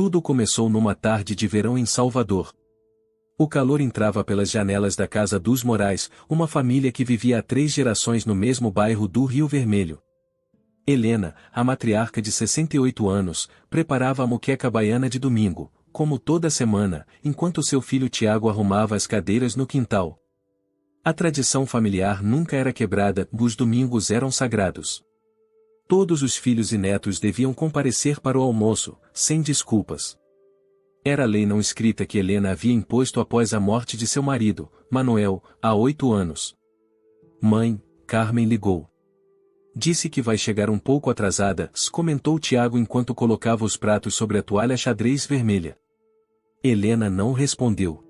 Tudo começou numa tarde de verão em Salvador. O calor entrava pelas janelas da casa dos Moraes, uma família que vivia há 3 gerações no mesmo bairro do Rio Vermelho. Helena, a matriarca de 68 anos, preparava a moqueca baiana de domingo, como toda semana, enquanto seu filho Tiago arrumava as cadeiras no quintal. A tradição familiar nunca era quebrada, os domingos eram sagrados. Todos os filhos e netos deviam comparecer para o almoço, sem desculpas. Era a lei não escrita que Helena havia imposto após a morte de seu marido, Manuel, há 8 anos. Mãe, Carmen ligou. Disse que vai chegar um pouco atrasada, comentou Tiago enquanto colocava os pratos sobre a toalha xadrez vermelha. Helena não respondeu.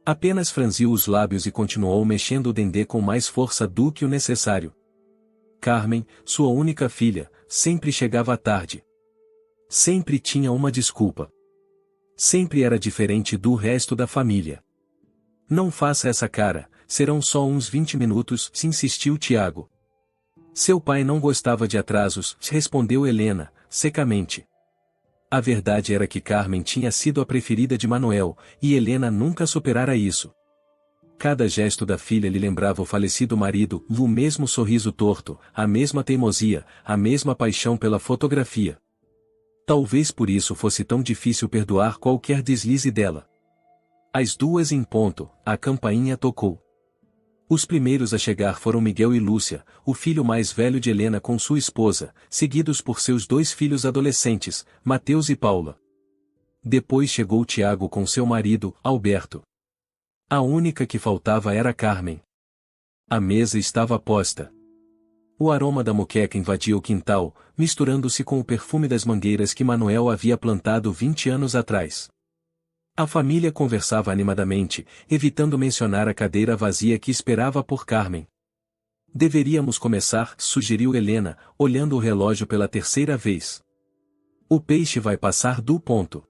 Apenas franziu os lábios e continuou mexendo o dendê com mais força do que o necessário. Carmen, sua única filha, sempre chegava tarde. Sempre tinha uma desculpa. Sempre era diferente do resto da família. Não faça essa cara, serão só uns 20 minutos, se insistiu Tiago. Seu pai não gostava de atrasos, respondeu Helena, secamente. A verdade era que Carmen tinha sido a preferida de Manuel, e Helena nunca superara isso. Cada gesto da filha lhe lembrava o falecido marido, o mesmo sorriso torto, a mesma teimosia, a mesma paixão pela fotografia. Talvez por isso fosse tão difícil perdoar qualquer deslize dela. Às 2 em ponto, a campainha tocou. Os primeiros a chegar foram Miguel e Lúcia, o filho mais velho de Helena com sua esposa, seguidos por seus 2 filhos adolescentes, Mateus e Paula. Depois chegou Tiago com seu marido, Alberto. A única que faltava era Carmen. A mesa estava posta. O aroma da moqueca invadia o quintal, misturando-se com o perfume das mangueiras que Manuel havia plantado 20 anos atrás. A família conversava animadamente, evitando mencionar a cadeira vazia que esperava por Carmen. Deveríamos começar, sugeriu Helena, olhando o relógio pela 3ª vez. O peixe vai passar do ponto.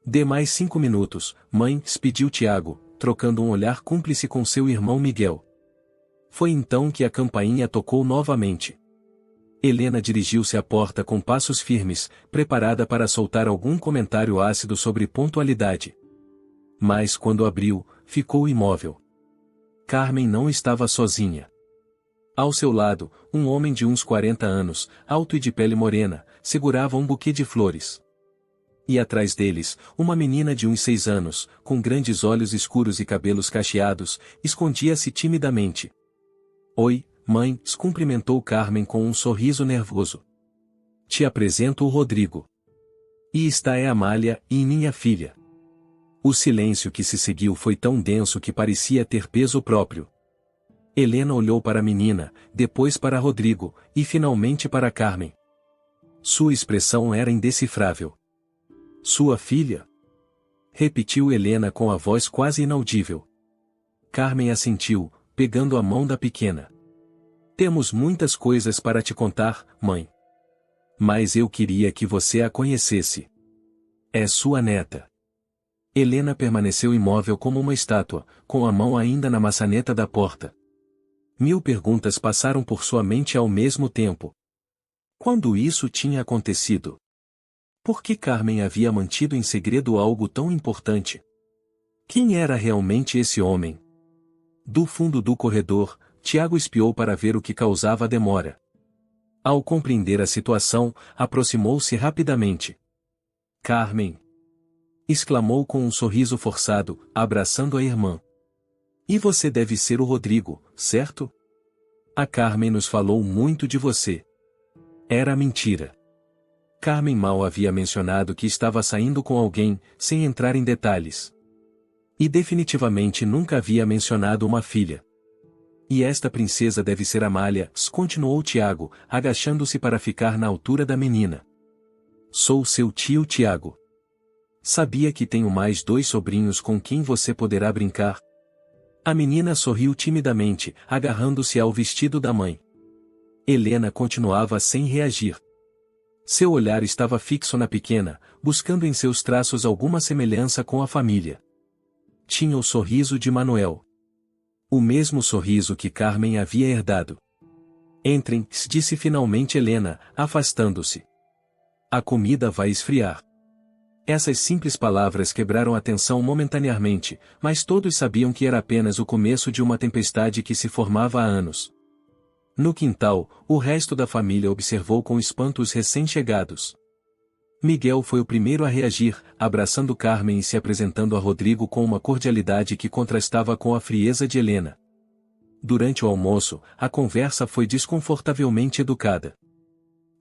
Dê mais 5 minutos, mãe, pediu Tiago, trocando um olhar cúmplice com seu irmão Miguel. Foi então que a campainha tocou novamente. Helena dirigiu-se à porta com passos firmes, preparada para soltar algum comentário ácido sobre pontualidade. Mas quando abriu, ficou imóvel. Carmen não estava sozinha. Ao seu lado, um homem de uns 40 anos, alto e de pele morena, segurava um buquê de flores. E atrás deles, uma menina de uns 6 anos, com grandes olhos escuros e cabelos cacheados, escondia-se timidamente. Oi, mãe, cumprimentou Carmen com um sorriso nervoso. Te apresento o Rodrigo. E esta é Amália, e minha filha. O silêncio que se seguiu foi tão denso que parecia ter peso próprio. Helena olhou para a menina, depois para Rodrigo, e finalmente para Carmen. Sua expressão era indecifrável. Sua filha? Repetiu Helena com a voz quase inaudível. Carmen assentiu, pegando a mão da pequena. Temos muitas coisas para te contar, mãe. Mas eu queria que você a conhecesse. É sua neta. Helena permaneceu imóvel como uma estátua, com a mão ainda na maçaneta da porta. 1000 perguntas passaram por sua mente ao mesmo tempo. Quando isso tinha acontecido? Por que Carmen havia mantido em segredo algo tão importante? Quem era realmente esse homem? Do fundo do corredor, Tiago espiou para ver o que causava a demora. Ao compreender a situação, aproximou-se rapidamente. Carmen! Exclamou com um sorriso forçado, abraçando a irmã. E você deve ser o Rodrigo, certo? A Carmen nos falou muito de você. Era mentira. Carmen mal havia mencionado que estava saindo com alguém, sem entrar em detalhes. E definitivamente nunca havia mencionado uma filha. E esta princesa deve ser Amália, continuou Tiago, agachando-se para ficar na altura da menina. Sou seu tio Tiago. Sabia que tenho mais 2 sobrinhos com quem você poderá brincar? A menina sorriu timidamente, agarrando-se ao vestido da mãe. Helena continuava sem reagir. Seu olhar estava fixo na pequena, buscando em seus traços alguma semelhança com a família. Tinha o sorriso de Manuel. O mesmo sorriso que Carmen havia herdado. Entrem, disse finalmente Helena, afastando-se. A comida vai esfriar. Essas simples palavras quebraram a tensão momentaneamente, mas todos sabiam que era apenas o começo de uma tempestade que se formava há anos. No quintal, o resto da família observou com espanto os recém-chegados. Miguel foi o primeiro a reagir, abraçando Carmen e se apresentando a Rodrigo com uma cordialidade que contrastava com a frieza de Helena. Durante o almoço, a conversa foi desconfortavelmente educada.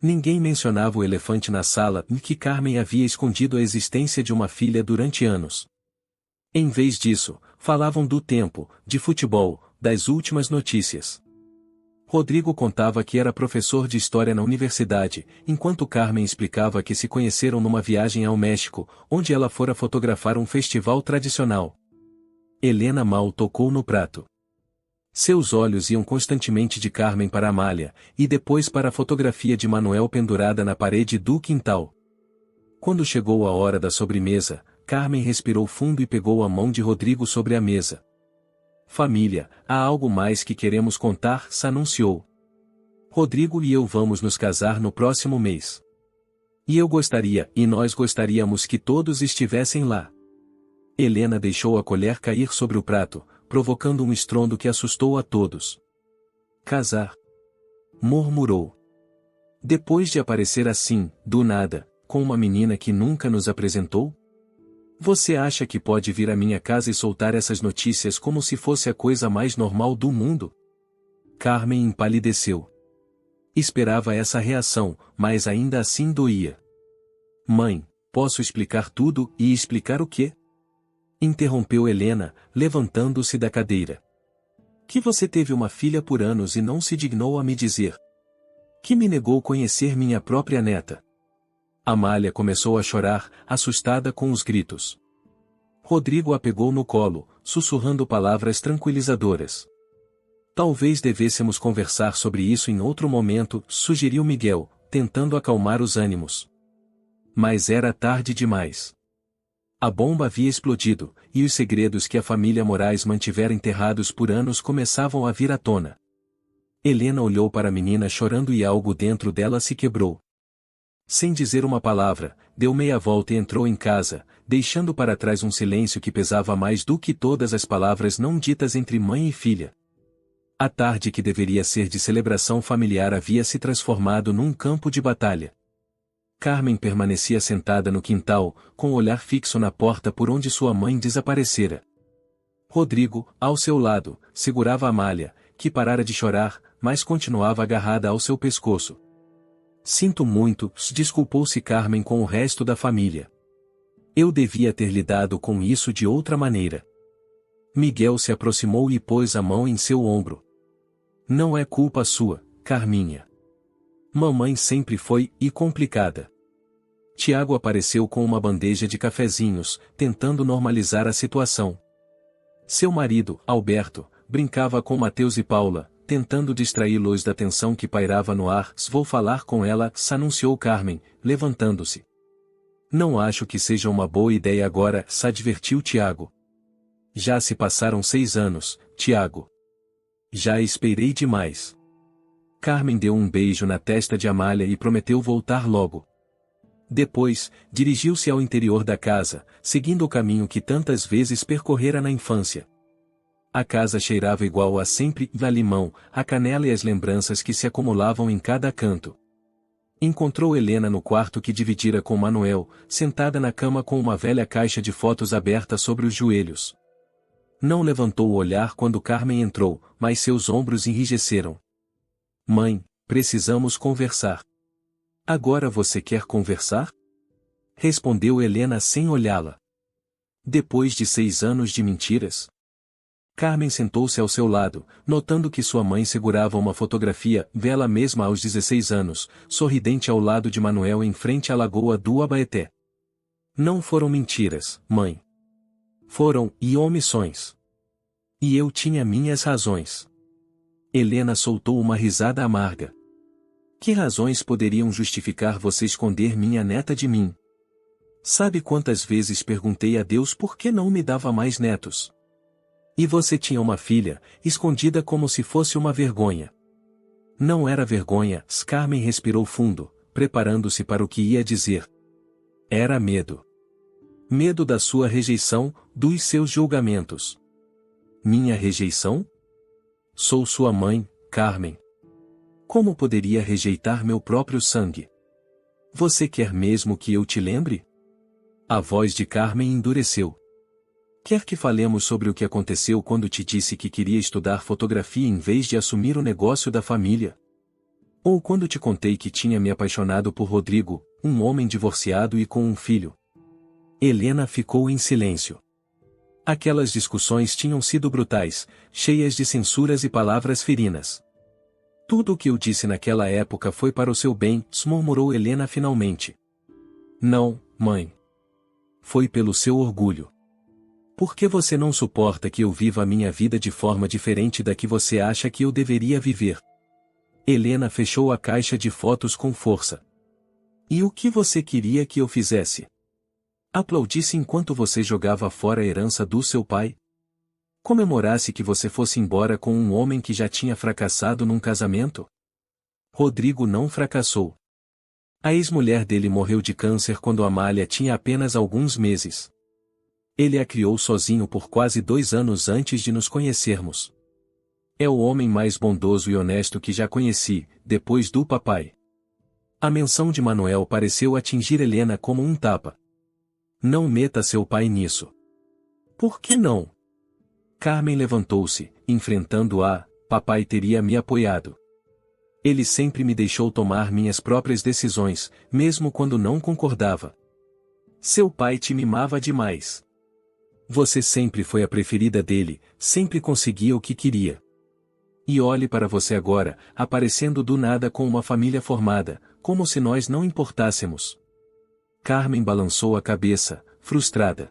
Ninguém mencionava o elefante na sala em que Carmen havia escondido a existência de uma filha durante anos. Em vez disso, falavam do tempo, de futebol, das últimas notícias. Rodrigo contava que era professor de história na universidade, enquanto Carmen explicava que se conheceram numa viagem ao México, onde ela fora fotografar um festival tradicional. Helena mal tocou no prato. Seus olhos iam constantemente de Carmen para Amália, e depois para a fotografia de Manuel pendurada na parede do quintal. Quando chegou a hora da sobremesa, Carmen respirou fundo e pegou a mão de Rodrigo sobre a mesa. Família, há algo mais que queremos contar, se anunciou. Rodrigo e eu vamos nos casar no próximo mês. E eu gostaria, e nós gostaríamos que todos estivessem lá. Helena deixou a colher cair sobre o prato, provocando um estrondo que assustou a todos. Casar? Murmurou. Depois de aparecer assim, do nada, com uma menina que nunca nos apresentou? Você acha que pode vir à minha casa e soltar essas notícias como se fosse a coisa mais normal do mundo? Carmen empalideceu. Esperava essa reação, mas ainda assim doía. Mãe, posso explicar tudo, e explicar o quê? Interrompeu Helena, levantando-se da cadeira. Que você teve uma filha por anos e não se dignou a me dizer. Que me negou conhecer minha própria neta. Amália começou a chorar, assustada com os gritos. Rodrigo a pegou no colo, sussurrando palavras tranquilizadoras. Talvez devêssemos conversar sobre isso em outro momento, sugeriu Miguel, tentando acalmar os ânimos. Mas era tarde demais. A bomba havia explodido, e os segredos que a família Moraes mantivera enterrados por anos começavam a vir à tona. Helena olhou para a menina chorando e algo dentro dela se quebrou. Sem dizer uma palavra, deu meia volta e entrou em casa, deixando para trás um silêncio que pesava mais do que todas as palavras não ditas entre mãe e filha. A tarde que deveria ser de celebração familiar havia se transformado num campo de batalha. Carmen permanecia sentada no quintal, com o olhar fixo na porta por onde sua mãe desaparecera. Rodrigo, ao seu lado, segurava Amália, que parara de chorar, mas continuava agarrada ao seu pescoço. Sinto muito, desculpou-se Carmen com o resto da família. Eu devia ter lidado com isso de outra maneira. Miguel se aproximou e pôs a mão em seu ombro. Não é culpa sua, Carminha. Mamãe sempre foi, e complicada. Tiago apareceu com uma bandeja de cafezinhos, tentando normalizar a situação. Seu marido, Alberto, brincava com Mateus e Paula, tentando distraí-los da tensão que pairava no ar. Vou falar com ela, anunciou Carmen, levantando-se. Não acho que seja uma boa ideia agora, advertiu Tiago. Já se passaram 6 anos, Tiago. Já esperei demais. Carmen deu um beijo na testa de Amália e prometeu voltar logo. Depois, dirigiu-se ao interior da casa, seguindo o caminho que tantas vezes percorrera na infância. A casa cheirava igual a sempre, a limão, a canela e as lembranças que se acumulavam em cada canto. Encontrou Helena no quarto que dividira com Manuel, sentada na cama com uma velha caixa de fotos aberta sobre os joelhos. Não levantou o olhar quando Carmen entrou, mas seus ombros enrijeceram. Mãe, precisamos conversar. Agora você quer conversar? Respondeu Helena sem olhá-la. Depois de 6 anos de mentiras? Carmen sentou-se ao seu lado, notando que sua mãe segurava uma fotografia, vela mesma aos 16 anos, sorridente ao lado de Manuel em frente à lagoa do Abaeté. Não foram mentiras, mãe. Foram, e omissões. E eu tinha minhas razões. Helena soltou uma risada amarga. Que razões poderiam justificar você esconder minha neta de mim? Sabe quantas vezes perguntei a Deus por que não me dava mais netos? E você tinha uma filha, escondida como se fosse uma vergonha. Não era vergonha, Carmen respirou fundo, preparando-se para o que ia dizer. Era medo. Medo da sua rejeição, dos seus julgamentos. Minha rejeição? Sou sua mãe, Carmen. Como poderia rejeitar meu próprio sangue? Você quer mesmo que eu te lembre? A voz de Carmen endureceu. Quer que falemos sobre o que aconteceu quando te disse que queria estudar fotografia em vez de assumir o negócio da família? Ou quando te contei que tinha me apaixonado por Rodrigo, um homem divorciado e com um filho? Helena ficou em silêncio. Aquelas discussões tinham sido brutais, cheias de censuras e palavras ferinas. Tudo o que eu disse naquela época foi para o seu bem, murmurou Helena finalmente. Não, mãe. Foi pelo seu orgulho. Por que você não suporta que eu viva a minha vida de forma diferente da que você acha que eu deveria viver? Helena fechou a caixa de fotos com força. E o que você queria que eu fizesse? Aplaudisse enquanto você jogava fora a herança do seu pai? Comemorasse que você fosse embora com um homem que já tinha fracassado num casamento? Rodrigo não fracassou. A ex-mulher dele morreu de câncer quando Amália tinha apenas alguns meses. Ele a criou sozinho por quase 2 anos antes de nos conhecermos. É o homem mais bondoso e honesto que já conheci, depois do papai. A menção de Manuel pareceu atingir Helena como um tapa. Não meta seu pai nisso. Por que não? Carmen levantou-se, enfrentando-a. Papai teria me apoiado. Ele sempre me deixou tomar minhas próprias decisões, mesmo quando não concordava. Seu pai te mimava demais. Você sempre foi a preferida dele, sempre conseguia o que queria. E olhe para você agora, aparecendo do nada com uma família formada, como se nós não importássemos. Carmen balançou a cabeça, frustrada.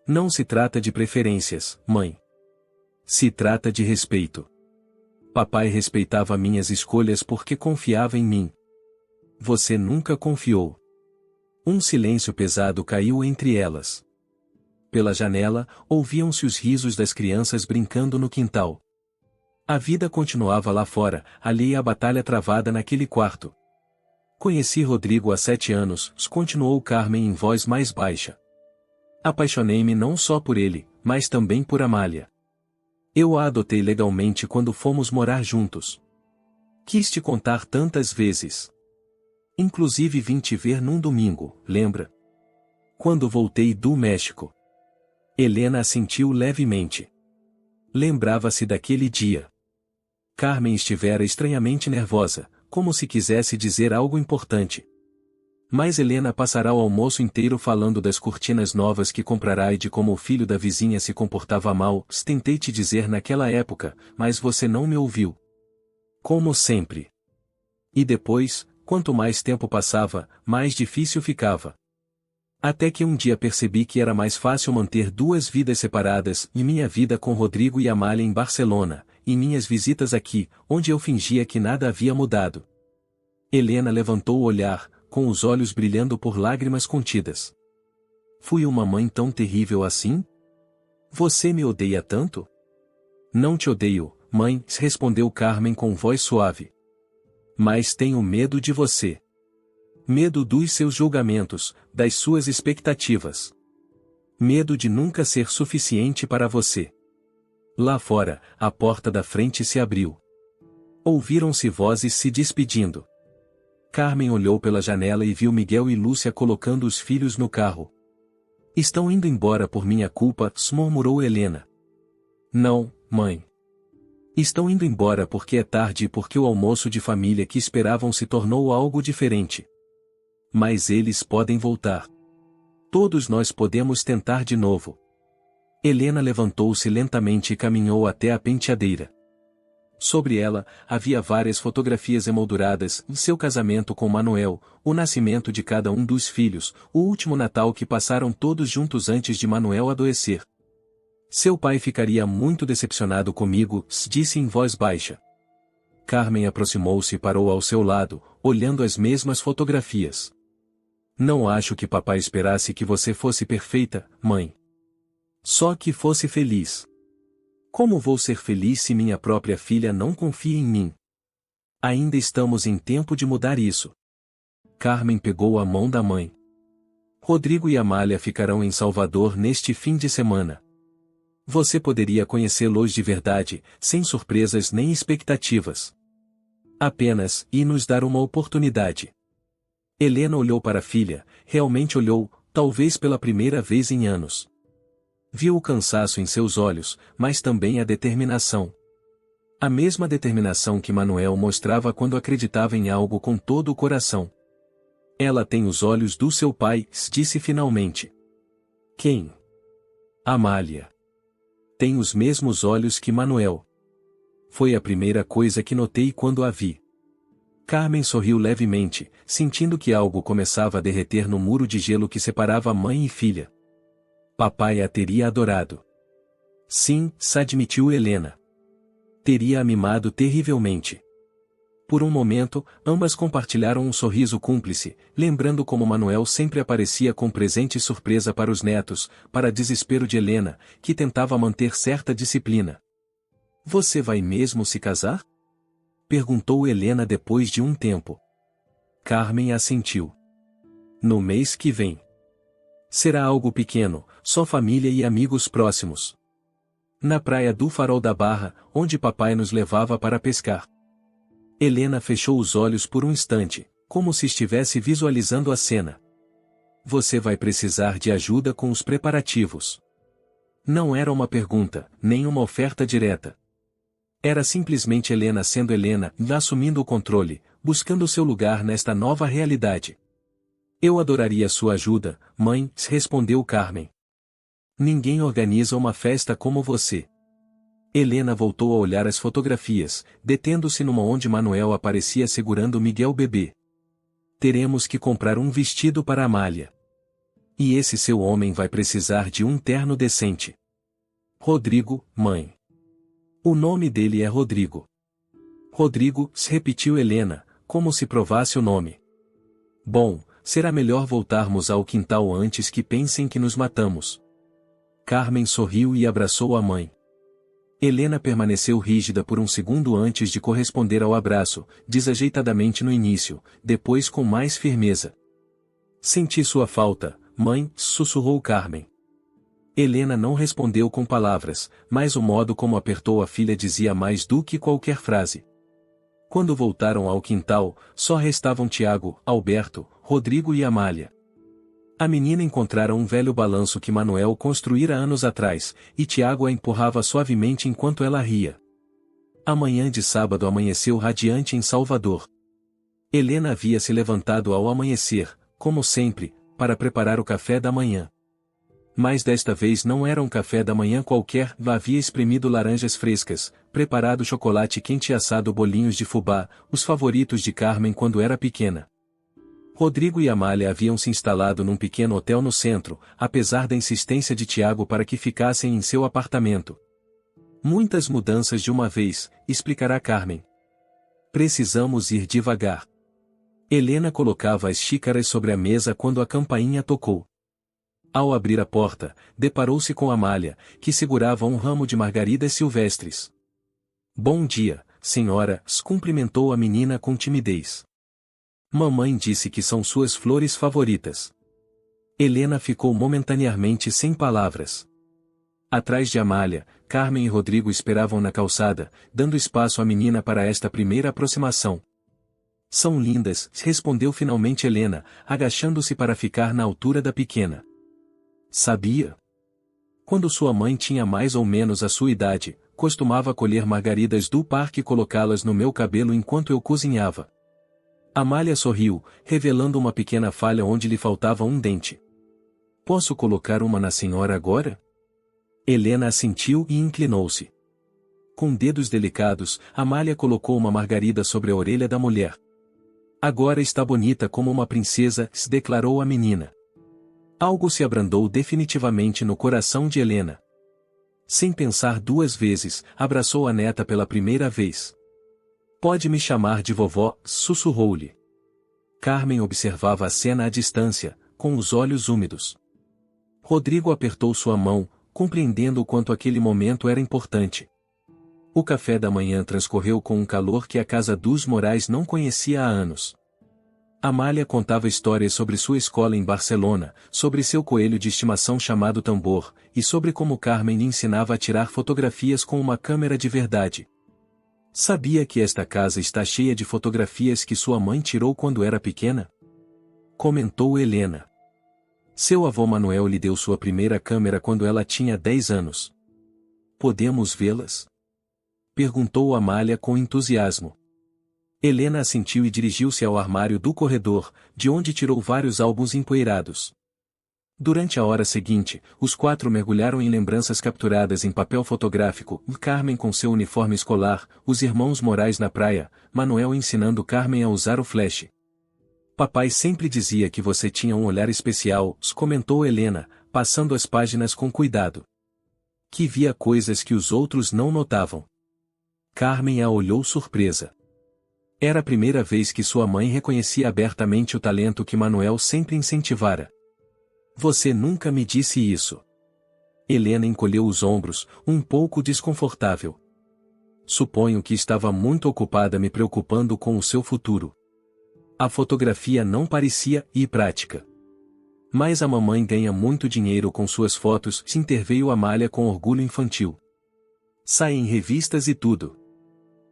Não se trata de preferências, mãe. Se trata de respeito. Papai respeitava minhas escolhas porque confiava em mim. Você nunca confiou. Um silêncio pesado caiu entre elas. Pela janela, ouviam-se os risos das crianças brincando no quintal. A vida continuava lá fora, alheia à batalha travada naquele quarto. Conheci Rodrigo há 7 anos, continuou Carmen em voz mais baixa. Apaixonei-me não só por ele, mas também por Amália. Eu a adotei legalmente quando fomos morar juntos. Quis te contar tantas vezes. Inclusive vim te ver num domingo, lembra? Quando voltei do México. Helena assentiu levemente. Lembrava-se daquele dia. Carmen estivera estranhamente nervosa, como se quisesse dizer algo importante. Mas Helena passará o almoço inteiro falando das cortinas novas que comprará e de como o filho da vizinha se comportava mal. Tentei te dizer naquela época, mas você não me ouviu. Como sempre. E depois, quanto mais tempo passava, mais difícil ficava. Até que um dia percebi que era mais fácil manter 2 vidas separadas, e minha vida com Rodrigo e Amália em Barcelona, e minhas visitas aqui, onde eu fingia que nada havia mudado. Helena levantou o olhar, com os olhos brilhando por lágrimas contidas. Fui uma mãe tão terrível assim? Você me odeia tanto? Não te odeio, mãe, respondeu Carmen com voz suave. Mas tenho medo de você. Medo dos seus julgamentos, das suas expectativas. Medo de nunca ser suficiente para você. Lá fora, a porta da frente se abriu. Ouviram-se vozes se despedindo. Carmen olhou pela janela e viu Miguel e Lúcia colocando os filhos no carro. Estão indo embora por minha culpa, murmurou Helena. Não, mãe. Estão indo embora porque é tarde e porque o almoço de família que esperavam se tornou algo diferente. Mas eles podem voltar. Todos nós podemos tentar de novo. Helena levantou-se lentamente e caminhou até a penteadeira. Sobre ela, havia várias fotografias emolduradas, seu casamento com Manuel, o nascimento de cada um dos filhos, o último Natal que passaram todos juntos antes de Manuel adoecer. Seu pai ficaria muito decepcionado comigo, disse em voz baixa. Carmen aproximou-se e parou ao seu lado, olhando as mesmas fotografias. Não acho que papai esperasse que você fosse perfeita, mãe. Só que fosse feliz. Como vou ser feliz se minha própria filha não confia em mim? Ainda estamos em tempo de mudar isso. Carmen pegou a mão da mãe. Rodrigo e Amália ficarão em Salvador neste fim de semana. Você poderia conhecê-los de verdade, sem surpresas nem expectativas. Apenas, e nos dar uma oportunidade. Helena olhou para a filha, realmente olhou, talvez pela primeira vez em anos. Viu o cansaço em seus olhos, mas também a determinação. A mesma determinação que Manuel mostrava quando acreditava em algo com todo o coração. Ela tem os olhos do seu pai, disse finalmente. Quem? Amália. Tem os mesmos olhos que Manuel. Foi a primeira coisa que notei quando a vi. Carmen sorriu levemente, sentindo que algo começava a derreter no muro de gelo que separava mãe e filha. Papai a teria adorado. Sim, admitiu Helena. Teria a mimado terrivelmente. Por um momento, ambas compartilharam um sorriso cúmplice, lembrando como Manuel sempre aparecia com presente surpresa para os netos, para desespero de Helena, que tentava manter certa disciplina. Você vai mesmo se casar? Perguntou Helena depois de um tempo. Carmen assentiu. No mês que vem. Será algo pequeno, só família e amigos próximos. Na praia do Farol da Barra, onde papai nos levava para pescar. Helena fechou os olhos por um instante, como se estivesse visualizando a cena. Você vai precisar de ajuda com os preparativos. Não era uma pergunta, nem uma oferta direta. Era simplesmente Helena sendo Helena, assumindo o controle, buscando seu lugar nesta nova realidade. Eu adoraria sua ajuda, mãe, respondeu Carmen. Ninguém organiza uma festa como você. Helena voltou a olhar as fotografias, detendo-se numa onde Manuel aparecia segurando Miguel bebê. Teremos que comprar um vestido para Amália. E esse seu homem vai precisar de um terno decente. Rodrigo, mãe. O nome dele é Rodrigo. Rodrigo, repetiu Helena, como se provasse o nome. Bom, será melhor voltarmos ao quintal antes que pensem que nos matamos. Carmen sorriu e abraçou a mãe. Helena permaneceu rígida por um segundo antes de corresponder ao abraço, desajeitadamente no início, depois com mais firmeza. Senti sua falta, mãe, sussurrou Carmen. Helena não respondeu com palavras, mas o modo como apertou a filha dizia mais do que qualquer frase. Quando voltaram ao quintal, só restavam Tiago, Alberto, Rodrigo e Amália. A menina encontrara um velho balanço que Manuel construíra anos atrás, e Tiago a empurrava suavemente enquanto ela ria. A manhã de sábado amanheceu radiante em Salvador. Helena havia se levantado ao amanhecer, como sempre, para preparar o café da manhã. Mas desta vez não era um café da manhã qualquer, havia espremido laranjas frescas, preparado chocolate quente e assado bolinhos de fubá, os favoritos de Carmen quando era pequena. Rodrigo e Amália haviam se instalado num pequeno hotel no centro, apesar da insistência de Tiago para que ficassem em seu apartamento. Muitas mudanças de uma vez, explicará Carmen. Precisamos ir devagar. Helena colocava as xícaras sobre a mesa quando a campainha tocou. Ao abrir a porta, deparou-se com Amália, que segurava um ramo de margaridas silvestres. Bom dia, senhora, cumprimentou a menina com timidez. Mamãe disse que são suas flores favoritas. Helena ficou momentaneamente sem palavras. Atrás de Amália, Carmen e Rodrigo esperavam na calçada, dando espaço à menina para esta primeira aproximação. São lindas, respondeu finalmente Helena, agachando-se para ficar na altura da pequena. Sabia? Quando sua mãe tinha mais ou menos a sua idade, costumava colher margaridas do parque e colocá-las no meu cabelo enquanto eu cozinhava. Amália sorriu, revelando uma pequena falha onde lhe faltava um dente. Posso colocar uma na senhora agora? Helena assentiu e inclinou-se. Com dedos delicados, Amália colocou uma margarida sobre a orelha da mulher. Agora está bonita como uma princesa, se declarou a menina. Algo se abrandou definitivamente no coração de Helena. Sem pensar duas vezes, abraçou a neta pela primeira vez. Pode me chamar de vovó, sussurrou-lhe. Carmen observava a cena à distância, com os olhos úmidos. Rodrigo apertou sua mão, compreendendo o quanto aquele momento era importante. O café da manhã transcorreu com um calor que a casa dos Morais não conhecia há anos. Amália contava histórias sobre sua escola em Barcelona, sobre seu coelho de estimação chamado Tambor, e sobre como Carmen lhe ensinava a tirar fotografias com uma câmera de verdade. Sabia que esta casa está cheia de fotografias que sua mãe tirou quando era pequena? Comentou Helena. Seu avô Manuel lhe deu sua primeira câmera quando ela tinha 10 anos. Podemos vê-las? Perguntou Amália com entusiasmo. Helena assentiu e dirigiu-se ao armário do corredor, de onde tirou vários álbuns empoeirados. Durante a hora seguinte, os 4 mergulharam em lembranças capturadas em papel fotográfico, Carmen com seu uniforme escolar, os irmãos Morais na praia, Manuel ensinando Carmen a usar o flash. Papai sempre dizia que você tinha um olhar especial, comentou Helena, passando as páginas com cuidado. Que via coisas que os outros não notavam. Carmen a olhou surpresa. Era a primeira vez que sua mãe reconhecia abertamente o talento que Manuel sempre incentivara. Você nunca me disse isso. Helena encolheu os ombros, um pouco desconfortável. Suponho que estava muito ocupada me preocupando com o seu futuro. A fotografia não parecia prática. Mas a mamãe ganha muito dinheiro com suas fotos, se interveio Amália com orgulho infantil. Sai em revistas e tudo.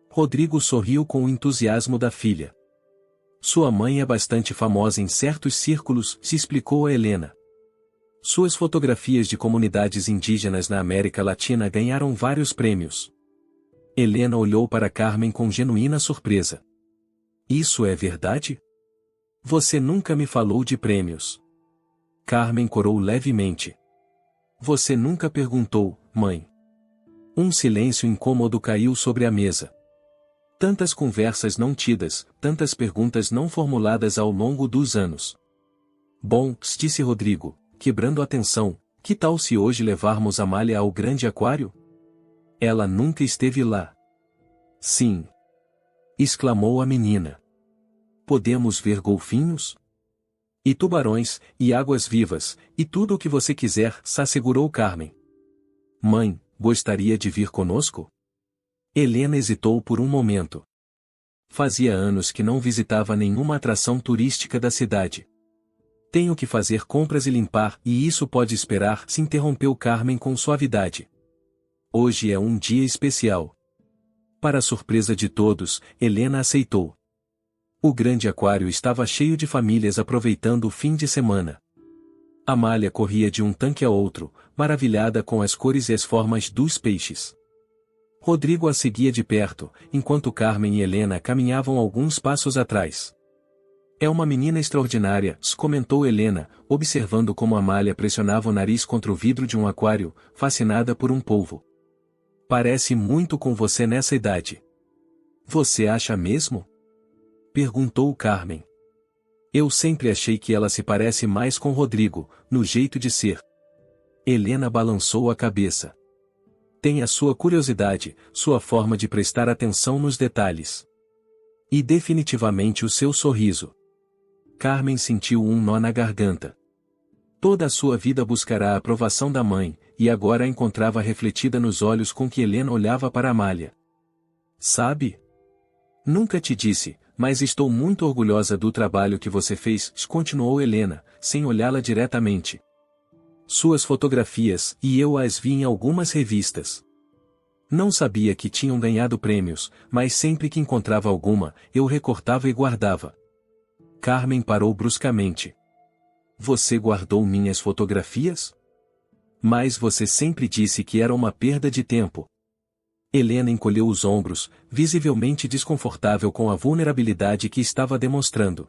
Rodrigo sorriu com o entusiasmo da filha. Sua mãe é bastante famosa em certos círculos, se explicou a Helena. Suas fotografias de comunidades indígenas na América Latina ganharam vários prêmios. Helena olhou para Carmen com genuína surpresa. Isso é verdade? Você nunca me falou de prêmios. Carmen corou levemente. Você nunca perguntou, mãe. Um silêncio incômodo caiu sobre a mesa. Tantas conversas não tidas, tantas perguntas não formuladas ao longo dos anos. Bom, disse Rodrigo, quebrando a tensão, que tal se hoje levarmos Amália ao grande aquário? Ela nunca esteve lá. Sim. Exclamou a menina. Podemos ver golfinhos? E tubarões, e águas vivas, e tudo o que você quiser, assegurou Carmen. Mãe, gostaria de vir conosco? Helena hesitou por um momento. Fazia anos que não visitava nenhuma atração turística da cidade. Tenho que fazer compras e limpar, e isso pode esperar, se interrompeu Carmen com suavidade. Hoje é um dia especial. Para a surpresa de todos, Helena aceitou. O grande aquário estava cheio de famílias aproveitando o fim de semana. Amália corria de um tanque a outro, maravilhada com as cores e as formas dos peixes. Rodrigo a seguia de perto, enquanto Carmen e Helena caminhavam alguns passos atrás. É uma menina extraordinária, comentou Helena, observando como Amália pressionava o nariz contra o vidro de um aquário, fascinada por um polvo. Parece muito com você nessa idade. Você acha mesmo? Perguntou Carmen. Eu sempre achei que ela se parece mais com Rodrigo, no jeito de ser. Helena balançou a cabeça. Tem a sua curiosidade, sua forma de prestar atenção nos detalhes. E definitivamente o seu sorriso. Carmen sentiu um nó na garganta. Toda a sua vida buscará a aprovação da mãe, e agora a encontrava refletida nos olhos com que Helena olhava para Amália. Sabe? Nunca te disse, mas estou muito orgulhosa do trabalho que você fez, continuou Helena, sem olhá-la diretamente. Suas fotografias, e eu as vi em algumas revistas. Não sabia que tinham ganhado prêmios, mas sempre que encontrava alguma, eu recortava e guardava. Carmen parou bruscamente. Você guardou minhas fotografias? Mas você sempre disse que era uma perda de tempo. Helena encolheu os ombros, visivelmente desconfortável com a vulnerabilidade que estava demonstrando.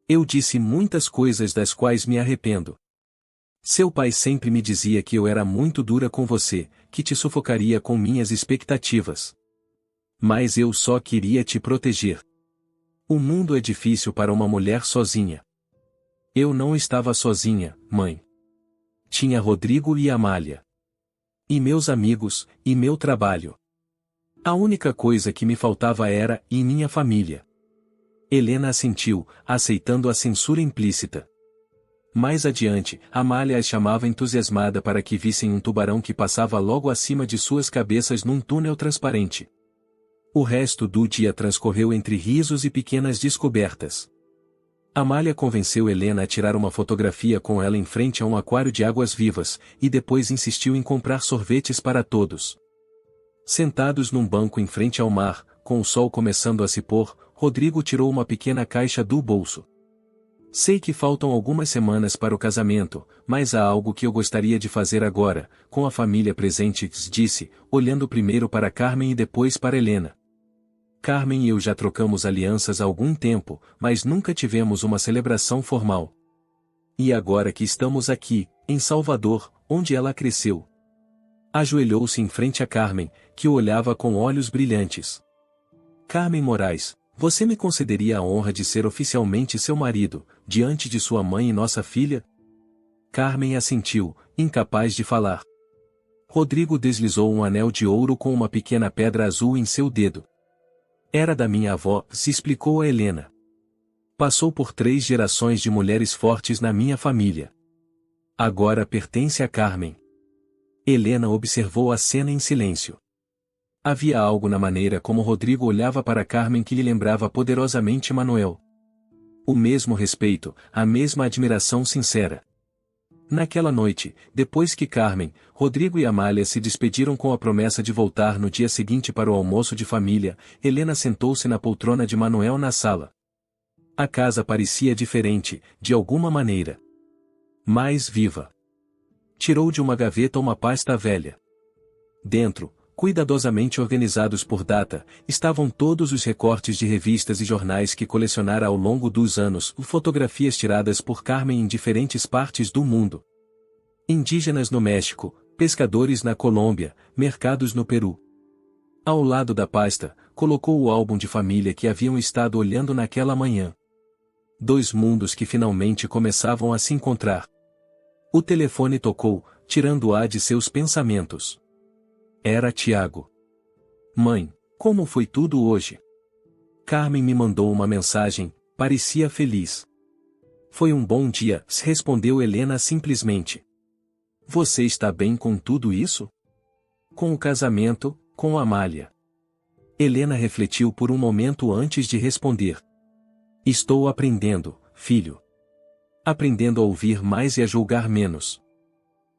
Eu disse muitas coisas das quais me arrependo. Seu pai sempre me dizia que eu era muito dura com você, que te sufocaria com minhas expectativas. Mas eu só queria te proteger. O mundo é difícil para uma mulher sozinha. Eu não estava sozinha, mãe. Tinha Rodrigo e Amália. E meus amigos, e meu trabalho. A única coisa que me faltava era, e minha família. Helena assentiu, aceitando a censura implícita. Mais adiante, Amália as chamava entusiasmada para que vissem um tubarão que passava logo acima de suas cabeças num túnel transparente. O resto do dia transcorreu entre risos e pequenas descobertas. Amália convenceu Helena a tirar uma fotografia com ela em frente a um aquário de águas vivas, e depois insistiu em comprar sorvetes para todos. Sentados num banco em frente ao mar, com o sol começando a se pôr, Rodrigo tirou uma pequena caixa do bolso. Sei que faltam algumas semanas para o casamento, mas há algo que eu gostaria de fazer agora, com a família presente, disse, olhando primeiro para Carmen e depois para Helena. Carmen e eu já trocamos alianças há algum tempo, mas nunca tivemos uma celebração formal. E agora que estamos aqui, em Salvador, onde ela cresceu. Ajoelhou-se em frente a Carmen, que o olhava com olhos brilhantes. Carmen Moraes, você me concederia a honra de ser oficialmente seu marido, diante de sua mãe e nossa filha? Carmen assentiu, incapaz de falar. Rodrigo deslizou um anel de ouro com uma pequena pedra azul em seu dedo. Era da minha avó, se explicou a Helena. Passou por 3 gerações de mulheres fortes na minha família. Agora pertence a Carmen. Helena observou a cena em silêncio. Havia algo na maneira como Rodrigo olhava para Carmen que lhe lembrava poderosamente Manuel. O mesmo respeito, a mesma admiração sincera. Naquela noite, depois que Carmen, Rodrigo e Amália se despediram com a promessa de voltar no dia seguinte para o almoço de família, Helena sentou-se na poltrona de Manuel na sala. A casa parecia diferente, de alguma maneira. Mais viva. Tirou de uma gaveta uma pasta velha. Dentro, cuidadosamente organizados por data, estavam todos os recortes de revistas e jornais que colecionara ao longo dos anos, fotografias tiradas por Carmen em diferentes partes do mundo. Indígenas no México, pescadores na Colômbia, mercados no Peru. Ao lado da pasta, colocou o álbum de família que haviam estado olhando naquela manhã. 2 mundos que finalmente começavam a se encontrar. O telefone tocou, tirando-a de seus pensamentos. Era Tiago. Mãe, como foi tudo hoje? Carmen me mandou uma mensagem, parecia feliz. Foi um bom dia, respondeu Helena simplesmente. Você está bem com tudo isso? Com o casamento, com Amália. Helena refletiu por um momento antes de responder. Estou aprendendo, filho. Aprendendo a ouvir mais e a julgar menos.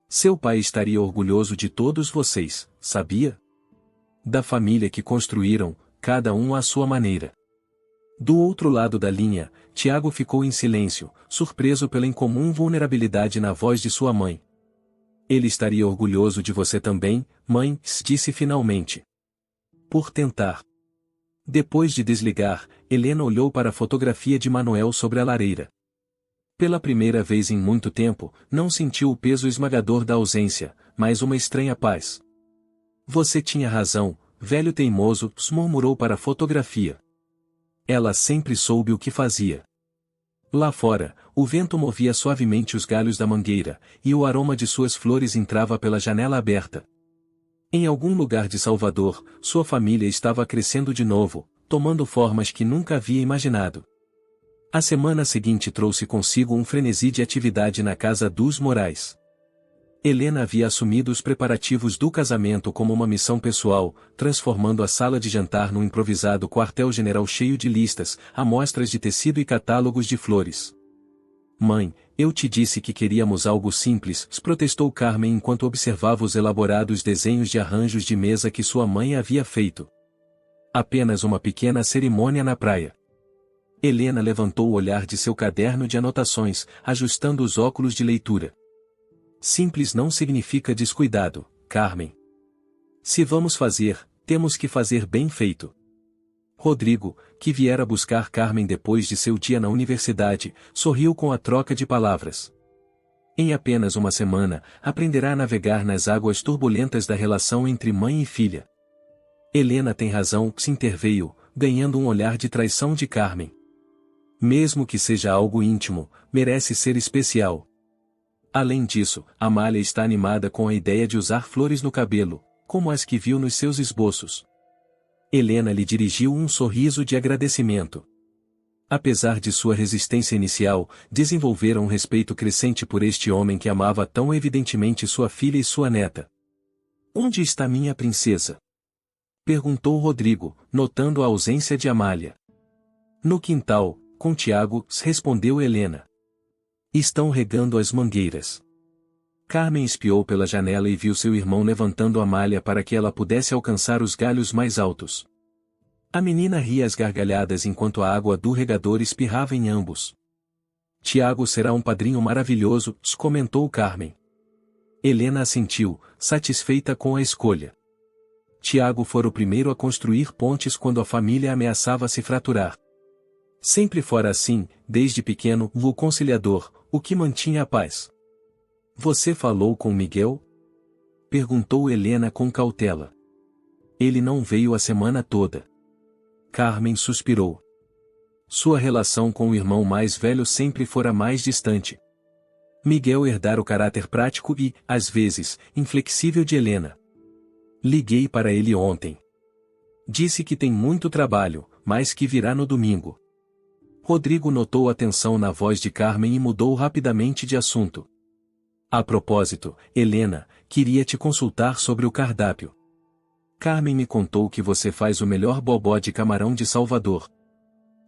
Seu pai estaria orgulhoso de todos vocês, sabia? Da família que construíram, cada um à sua maneira. Do outro lado da linha, Tiago ficou em silêncio, surpreso pela incomum vulnerabilidade na voz de sua mãe. Ele estaria orgulhoso de você também, mãe, disse finalmente. Por tentar. Depois de desligar, Helena olhou para a fotografia de Manuel sobre a lareira. Pela primeira vez em muito tempo, não sentiu o peso esmagador da ausência, mas uma estranha paz. Você tinha razão, velho teimoso, murmurou para a fotografia. Ela sempre soube o que fazia. Lá fora, o vento movia suavemente os galhos da mangueira, e o aroma de suas flores entrava pela janela aberta. Em algum lugar de Salvador, sua família estava crescendo de novo, tomando formas que nunca havia imaginado. A semana seguinte trouxe consigo um frenesi de atividade na casa dos Moraes. Helena havia assumido os preparativos do casamento como uma missão pessoal, transformando a sala de jantar num improvisado quartel-general cheio de listas, amostras de tecido e catálogos de flores. Mãe, eu te disse que queríamos algo simples, protestou Carmen enquanto observava os elaborados desenhos de arranjos de mesa que sua mãe havia feito. Apenas uma pequena cerimônia na praia. Helena levantou o olhar de seu caderno de anotações, ajustando os óculos de leitura. Simples não significa descuidado, Carmen. Se vamos fazer, temos que fazer bem feito. Rodrigo, que viera buscar Carmen depois de seu dia na universidade, sorriu com a troca de palavras. Em apenas uma semana, aprenderá a navegar nas águas turbulentas da relação entre mãe e filha. Helena tem razão, se interveio, ganhando um olhar de traição de Carmen. Mesmo que seja algo íntimo, merece ser especial. Além disso, Amália está animada com a ideia de usar flores no cabelo, como as que viu nos seus esboços. Helena lhe dirigiu um sorriso de agradecimento. Apesar de sua resistência inicial, desenvolvera um respeito crescente por este homem que amava tão evidentemente sua filha e sua neta. Onde está minha princesa? Perguntou Rodrigo, notando a ausência de Amália. No quintal, com Tiago, respondeu Helena. Estão regando as mangueiras. Carmen espiou pela janela e viu seu irmão levantando a malha para que ela pudesse alcançar os galhos mais altos. A menina ria às gargalhadas enquanto a água do regador espirrava em ambos. Tiago será um padrinho maravilhoso, comentou Carmen. Helena assentiu, satisfeita com a escolha. Tiago fora o primeiro a construir pontes quando a família ameaçava se fraturar. Sempre fora assim, desde pequeno, o conciliador, o que mantinha a paz. Você falou com Miguel? Perguntou Helena com cautela. Ele não veio a semana toda. Carmen suspirou. Sua relação com o irmão mais velho sempre fora mais distante. Miguel herdara o caráter prático e, às vezes, inflexível de Helena. Liguei para ele ontem. Disse que tem muito trabalho, mas que virá no domingo. Rodrigo notou a tensão na voz de Carmen e mudou rapidamente de assunto. A propósito, Helena, queria te consultar sobre o cardápio. Carmen me contou que você faz o melhor bobó de camarão de Salvador.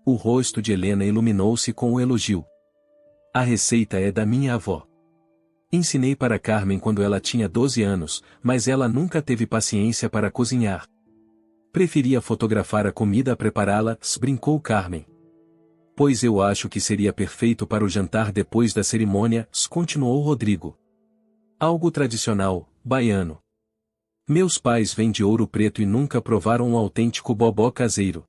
O rosto de Helena iluminou-se com o elogio. A receita é da minha avó. Ensinei para Carmen quando ela tinha 12 anos, mas ela nunca teve paciência para cozinhar. Preferia fotografar a comida a prepará-la, brincou Carmen. Pois eu acho que seria perfeito para o jantar depois da cerimônia, continuou Rodrigo. Algo tradicional, baiano. Meus pais vêm de Ouro Preto e nunca provaram um autêntico bobó caseiro.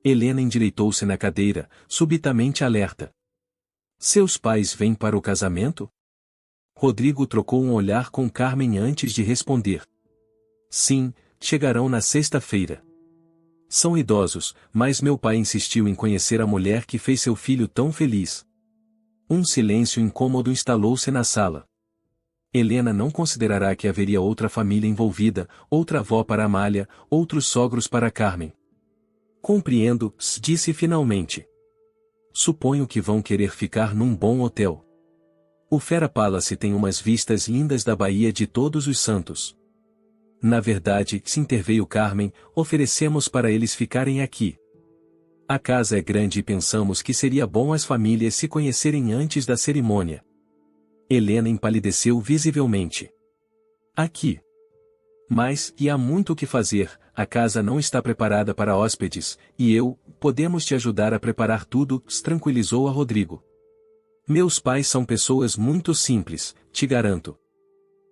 Helena endireitou-se na cadeira, subitamente alerta. Seus pais vêm para o casamento? Rodrigo trocou um olhar com Carmen antes de responder. Sim, chegarão na sexta-feira. São idosos, mas meu pai insistiu em conhecer a mulher que fez seu filho tão feliz. Um silêncio incômodo instalou-se na sala. Helena não considerará que haveria outra família envolvida, outra avó para Amália, outros sogros para Carmen. Compreendo, disse finalmente. Suponho que vão querer ficar num bom hotel. O Fera Palace tem umas vistas lindas da Baía de Todos os Santos. Na verdade, se interveio Carmen, oferecemos para eles ficarem aqui. A casa é grande e pensamos que seria bom as famílias se conhecerem antes da cerimônia. Helena empalideceu visivelmente. Aqui. Mas, e há muito o que fazer, a casa não está preparada para hóspedes, e podemos te ajudar a preparar tudo, tranquilizou a Rodrigo. Meus pais são pessoas muito simples, te garanto.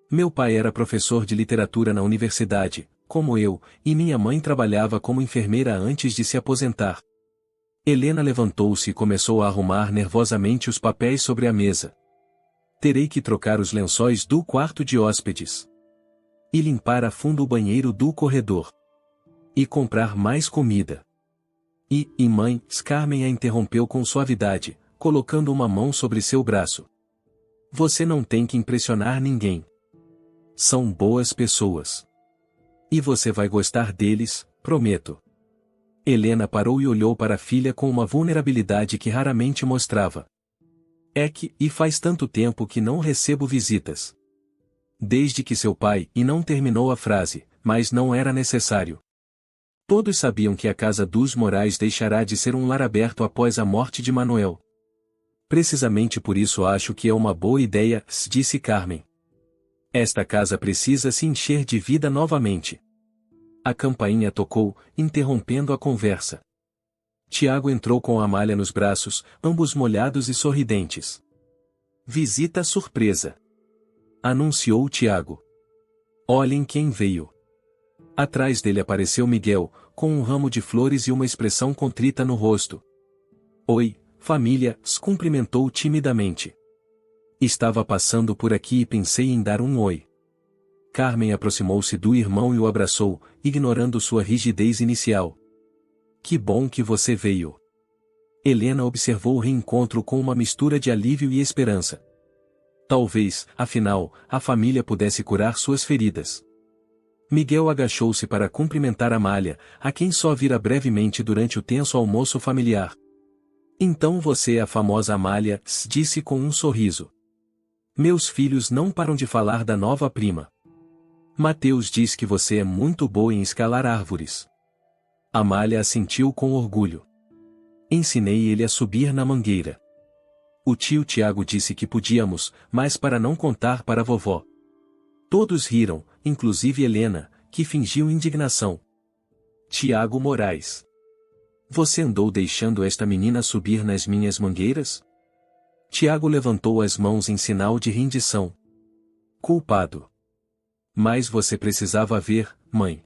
Meu pai era professor de literatura na universidade, como eu, e minha mãe trabalhava como enfermeira antes de se aposentar. Helena levantou-se e começou a arrumar nervosamente os papéis sobre a mesa. Terei que trocar os lençóis do quarto de hóspedes. E limpar a fundo o banheiro do corredor. E comprar mais comida. E mãe, Carmen a interrompeu com suavidade, colocando uma mão sobre seu braço. Você não tem que impressionar ninguém. São boas pessoas. E você vai gostar deles, prometo. Helena parou e olhou para a filha com uma vulnerabilidade que raramente mostrava. É que, e faz tanto tempo que não recebo visitas. Desde que seu pai, e não terminou a frase, mas não era necessário. Todos sabiam que a casa dos Morais deixará de ser um lar aberto após a morte de Manuel. Precisamente por isso acho que é uma boa ideia, disse Carmen. Esta casa precisa se encher de vida novamente. A campainha tocou, interrompendo a conversa. Tiago entrou com a Amália nos braços, ambos molhados e sorridentes. Visita surpresa. Anunciou Tiago. Olhem quem veio. Atrás dele apareceu Miguel, com um ramo de flores e uma expressão contrita no rosto. Oi, família, cumprimentou timidamente. Estava passando por aqui e pensei em dar um oi. Carmen aproximou-se do irmão e o abraçou, ignorando sua rigidez inicial. Que bom que você veio. Helena observou o reencontro com uma mistura de alívio e esperança. Talvez, afinal, a família pudesse curar suas feridas. Miguel agachou-se para cumprimentar Amália, a quem só vira brevemente durante o tenso almoço familiar. Então você é a famosa Amália, disse com um sorriso. Meus filhos não param de falar da nova prima. Mateus diz que você é muito boa em escalar árvores. Amália assentiu com orgulho. Ensinei ele a subir na mangueira. O tio Tiago disse que podíamos, mas para não contar para a vovó. Todos riram, inclusive Helena, que fingiu indignação. Tiago Moraes. Você andou deixando esta menina subir nas minhas mangueiras? Tiago levantou as mãos em sinal de rendição. Culpado. Mas você precisava ver, mãe.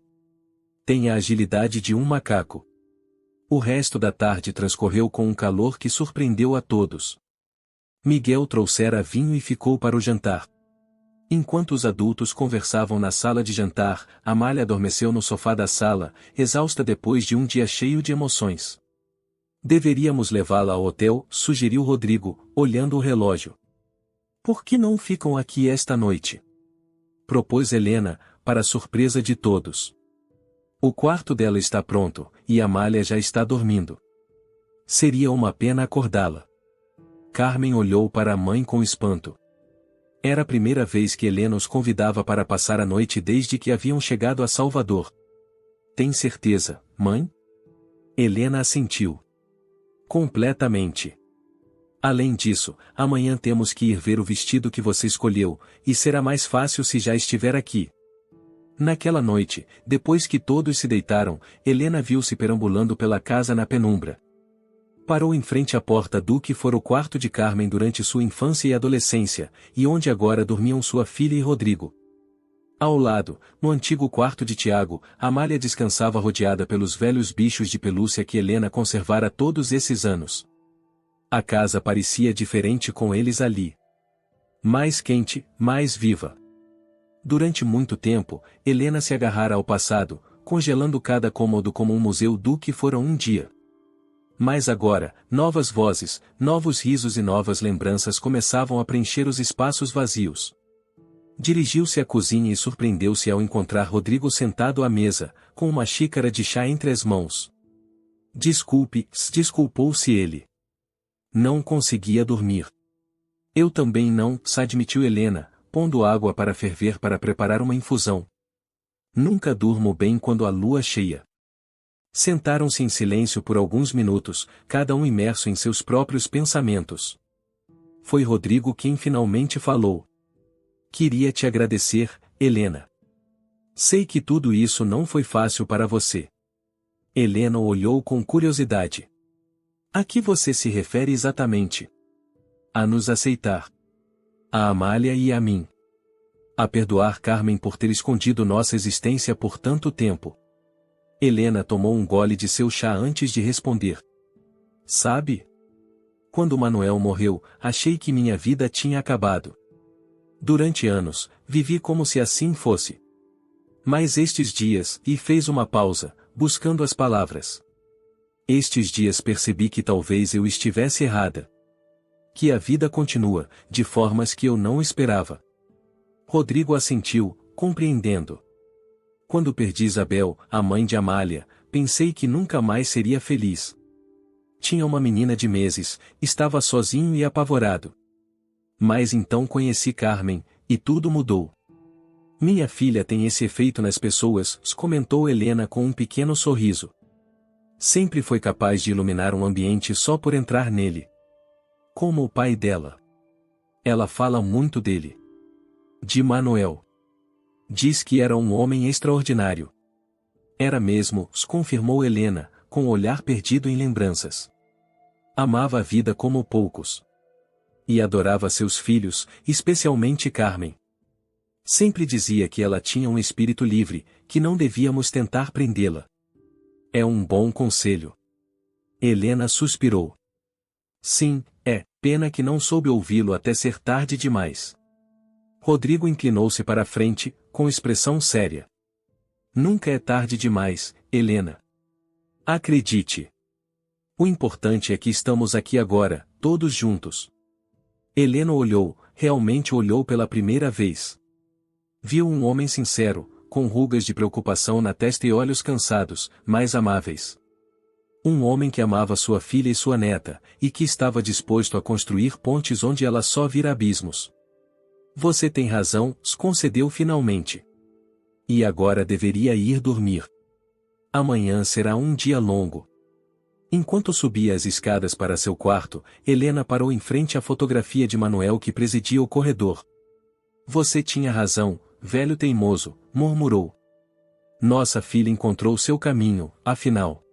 Tem a agilidade de um macaco. O resto da tarde transcorreu com um calor que surpreendeu a todos. Miguel trouxera vinho e ficou para o jantar. Enquanto os adultos conversavam na sala de jantar, Amália adormeceu no sofá da sala, exausta depois de um dia cheio de emoções. Deveríamos levá-la ao hotel, sugeriu Rodrigo, olhando o relógio. Por que não ficam aqui esta noite? Propôs Helena, para surpresa de todos. O quarto dela está pronto, e Amália já está dormindo. Seria uma pena acordá-la. Carmen olhou para a mãe com espanto. Era a primeira vez que Helena os convidava para passar a noite desde que haviam chegado a Salvador. Tem certeza, mãe? Helena assentiu. Completamente. Além disso, amanhã temos que ir ver o vestido que você escolheu, e será mais fácil se já estiver aqui. Naquela noite, depois que todos se deitaram, Helena viu-se perambulando pela casa na penumbra. Parou em frente à porta do que fora o quarto de Carmen durante sua infância e adolescência, e onde agora dormiam sua filha e Rodrigo. Ao lado, no antigo quarto de Tiago, Amália descansava rodeada pelos velhos bichos de pelúcia que Helena conservara todos esses anos. A casa parecia diferente com eles ali. Mais quente, mais viva. Durante muito tempo, Helena se agarrara ao passado, congelando cada cômodo como um museu do que fora um dia. Mas agora, novas vozes, novos risos e novas lembranças começavam a preencher os espaços vazios. Dirigiu-se à cozinha e surpreendeu-se ao encontrar Rodrigo sentado à mesa, com uma xícara de chá entre as mãos. Desculpou-se ele. Não conseguia dormir. Eu também não, admitiu Helena, pondo água para ferver para preparar uma infusão. Nunca durmo bem quando a lua cheia. Sentaram-se em silêncio por alguns minutos, cada um imerso em seus próprios pensamentos. Foi Rodrigo quem finalmente falou. Queria te agradecer, Helena. Sei que tudo isso não foi fácil para você. Helena olhou com curiosidade. A que você se refere exatamente? A nos aceitar. A Amália e a mim. A perdoar Carmen por ter escondido nossa existência por tanto tempo. Helena tomou um gole de seu chá antes de responder. Sabe? Quando Manuel morreu, achei que minha vida tinha acabado. Durante anos, vivi como se assim fosse. Mas estes dias, e fez uma pausa, buscando as palavras. Estes dias percebi que talvez eu estivesse errada. Que a vida continua, de formas que eu não esperava. Rodrigo assentiu, compreendendo. Quando perdi Isabel, a mãe de Amália, pensei que nunca mais seria feliz. Tinha uma menina de meses, estava sozinho e apavorado. Mas então conheci Carmen, e tudo mudou. Minha filha tem esse efeito nas pessoas, comentou Helena com um pequeno sorriso. Sempre foi capaz de iluminar um ambiente só por entrar nele. Como o pai dela. Ela fala muito dele. De Manuel. Diz que era um homem extraordinário. Era mesmo, confirmou Helena, com o olhar perdido em lembranças. Amava a vida como poucos. E adorava seus filhos, especialmente Carmen. Sempre dizia que ela tinha um espírito livre, que não devíamos tentar prendê-la. É um bom conselho. Helena suspirou. Sim, é, pena que não soube ouvi-lo até ser tarde demais. Rodrigo inclinou-se para a frente, com expressão séria. Nunca é tarde demais, Helena. Acredite. O importante é que estamos aqui agora, todos juntos. Helena olhou, realmente olhou pela primeira vez. Viu um homem sincero, com rugas de preocupação na testa e olhos cansados, mas amáveis. Um homem que amava sua filha e sua neta, e que estava disposto a construir pontes onde ela só vira abismos. Você tem razão, concedeu finalmente. E agora deveria ir dormir. Amanhã será um dia longo. Enquanto subia as escadas para seu quarto, Helena parou em frente à fotografia de Manuel que presidia o corredor. Você tinha razão, velho teimoso, murmurou. Nossa filha encontrou seu caminho, afinal.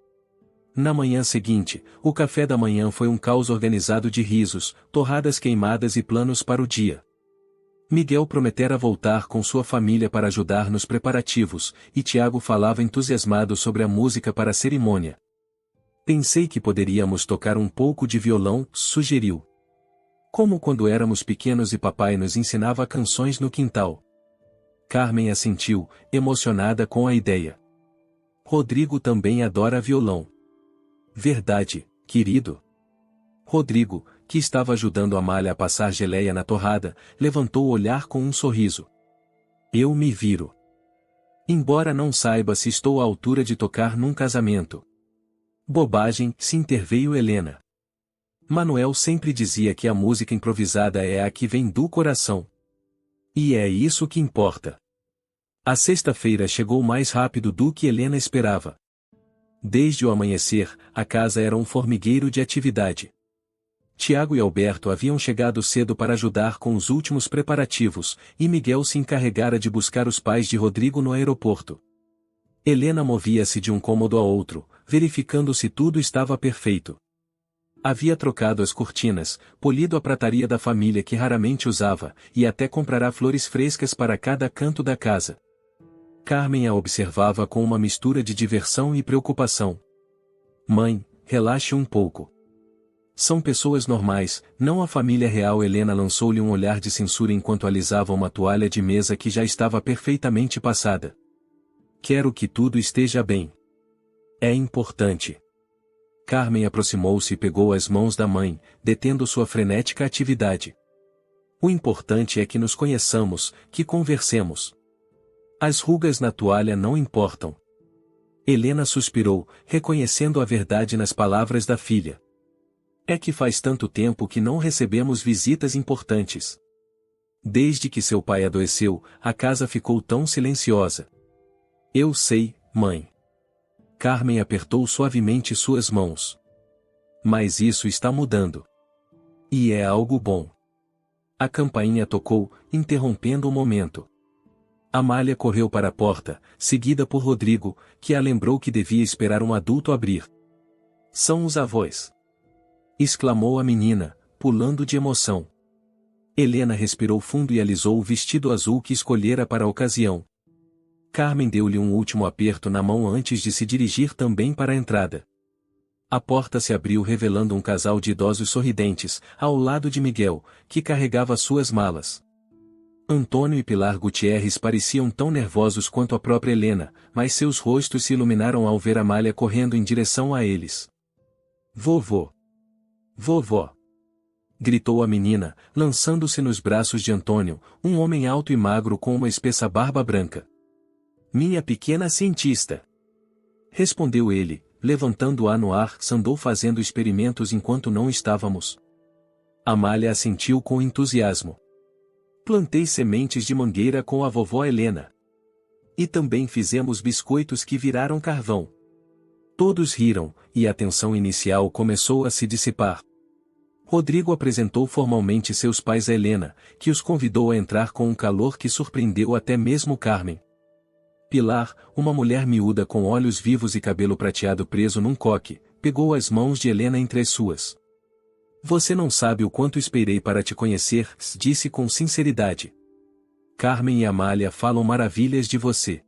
Na manhã seguinte, o café da manhã foi um caos organizado de risos, torradas queimadas e planos para o dia. Miguel prometera voltar com sua família para ajudar nos preparativos, e Tiago falava entusiasmado sobre a música para a cerimônia. Pensei que poderíamos tocar um pouco de violão, sugeriu. Como quando éramos pequenos e papai nos ensinava canções no quintal. Carmen assentiu, emocionada com a ideia. Rodrigo também adora violão. Verdade, querido. Rodrigo, que estava ajudando Amália a passar geleia na torrada, levantou o olhar com um sorriso. Eu me viro. Embora não saiba se estou à altura de tocar num casamento. Bobagem, se interveio Helena. Manuel sempre dizia que a música improvisada é a que vem do coração. E é isso que importa. A sexta-feira chegou mais rápido do que Helena esperava. Desde o amanhecer, a casa era um formigueiro de atividade. Tiago e Alberto haviam chegado cedo para ajudar com os últimos preparativos, e Miguel se encarregara de buscar os pais de Rodrigo no aeroporto. Helena movia-se de um cômodo a outro, verificando se tudo estava perfeito. Havia trocado as cortinas, polido a prataria da família que raramente usava, e até comprará flores frescas para cada canto da casa. Carmen a observava com uma mistura de diversão e preocupação. Mãe, relaxe um pouco. São pessoas normais, não a família real. Helena lançou-lhe um olhar de censura enquanto alisava uma toalha de mesa que já estava perfeitamente passada. Quero que tudo esteja bem. É importante. Carmen aproximou-se e pegou as mãos da mãe, detendo sua frenética atividade. O importante é que nos conheçamos, que conversemos. As rugas na toalha não importam. Helena suspirou, reconhecendo a verdade nas palavras da filha. É que faz tanto tempo que não recebemos visitas importantes. Desde que seu pai adoeceu, a casa ficou tão silenciosa. Eu sei, mãe. Carmen apertou suavemente suas mãos. Mas isso está mudando. E é algo bom. A campainha tocou, interrompendo o momento. Amália correu para a porta, seguida por Rodrigo, que a lembrou que devia esperar um adulto abrir. São os avós! Exclamou a menina, pulando de emoção. Helena respirou fundo e alisou o vestido azul que escolhera para a ocasião. Carmen deu-lhe um último aperto na mão antes de se dirigir também para a entrada. A porta se abriu revelando um casal de idosos sorridentes, ao lado de Miguel, que carregava suas malas. Antônio e Pilar Gutierrez pareciam tão nervosos quanto a própria Helena, mas seus rostos se iluminaram ao ver Amália correndo em direção a eles. Vovô! Vovó! Gritou a menina, lançando-se nos braços de Antônio, um homem alto e magro com uma espessa barba branca. Minha pequena cientista! Respondeu ele, levantando-a no ar. Andou fazendo experimentos enquanto não estávamos. Amália assentiu com entusiasmo. Plantei sementes de mangueira com a vovó Helena. E também fizemos biscoitos que viraram carvão. Todos riram, e a tensão inicial começou a se dissipar. Rodrigo apresentou formalmente seus pais a Helena, que os convidou a entrar com um calor que surpreendeu até mesmo Carmen. Pilar, uma mulher miúda com olhos vivos e cabelo prateado preso num coque, pegou as mãos de Helena entre as suas. Você não sabe o quanto esperei para te conhecer, disse com sinceridade. Carmen e Amália falam maravilhas de você.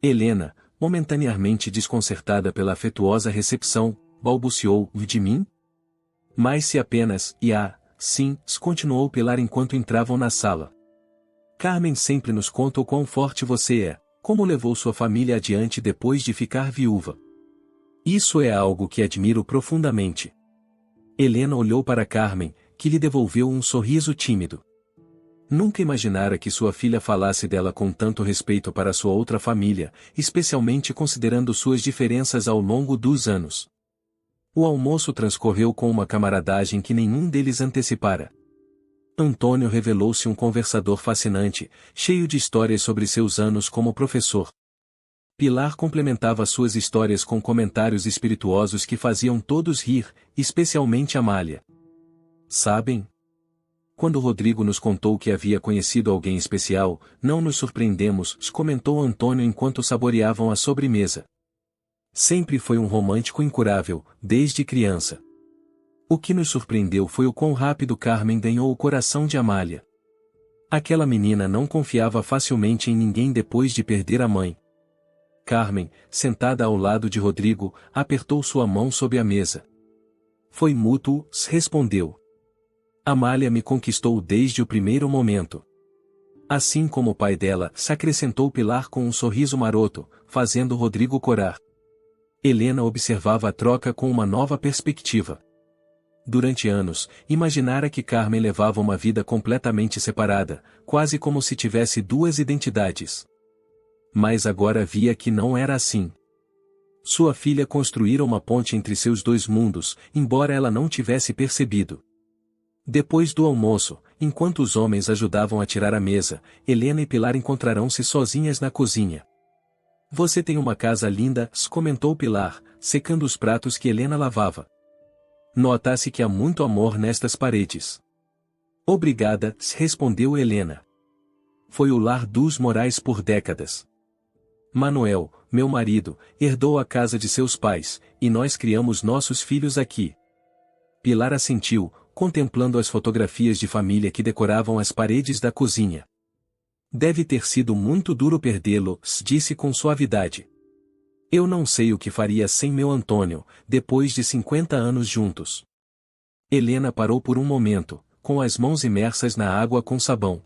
Helena, momentaneamente desconcertada pela afetuosa recepção, balbuciou, de mim? Mas se apenas, sim, continuou Pilar enquanto entravam na sala. Carmen sempre nos conta o quão forte você é, como levou sua família adiante depois de ficar viúva. Isso é algo que admiro profundamente. Helena olhou para Carmen, que lhe devolveu um sorriso tímido. Nunca imaginara que sua filha falasse dela com tanto respeito para sua outra família, especialmente considerando suas diferenças ao longo dos anos. O almoço transcorreu com uma camaradagem que nenhum deles antecipara. Antônio revelou-se um conversador fascinante, cheio de histórias sobre seus anos como professor. Pilar complementava suas histórias com comentários espirituosos que faziam todos rir, especialmente Amália. Sabem? Quando Rodrigo nos contou que havia conhecido alguém especial, não nos surpreendemos, comentou Antônio enquanto saboreavam a sobremesa. Sempre foi um romântico incurável, desde criança. O que nos surpreendeu foi o quão rápido Carmen ganhou o coração de Amália. Aquela menina não confiava facilmente em ninguém depois de perder a mãe. Carmen, sentada ao lado de Rodrigo, apertou sua mão sob a mesa. Foi mútuo, respondeu. Amália me conquistou desde o primeiro momento. Assim como o pai dela, se acrescentou Pilar com um sorriso maroto, fazendo Rodrigo corar. Helena observava a troca com uma nova perspectiva. Durante anos, imaginara que Carmen levava uma vida completamente separada, quase como se tivesse duas identidades. Mas agora via que não era assim. Sua filha construíra uma ponte entre seus dois mundos, embora ela não tivesse percebido. Depois do almoço, enquanto os homens ajudavam a tirar a mesa, Helena e Pilar encontrarão-se sozinhas na cozinha. Você tem uma casa linda, comentou Pilar, secando os pratos que Helena lavava. Nota-se que há muito amor nestas paredes. Obrigada, respondeu Helena. Foi o lar dos Morais por décadas. Manuel, meu marido, herdou a casa de seus pais, e nós criamos nossos filhos aqui. Pilar assentiu, contemplando as fotografias de família que decoravam as paredes da cozinha. Deve ter sido muito duro perdê-lo, disse com suavidade. Eu não sei o que faria sem meu Antônio, depois de 50 anos juntos. Helena parou por um momento, com as mãos imersas na água com sabão.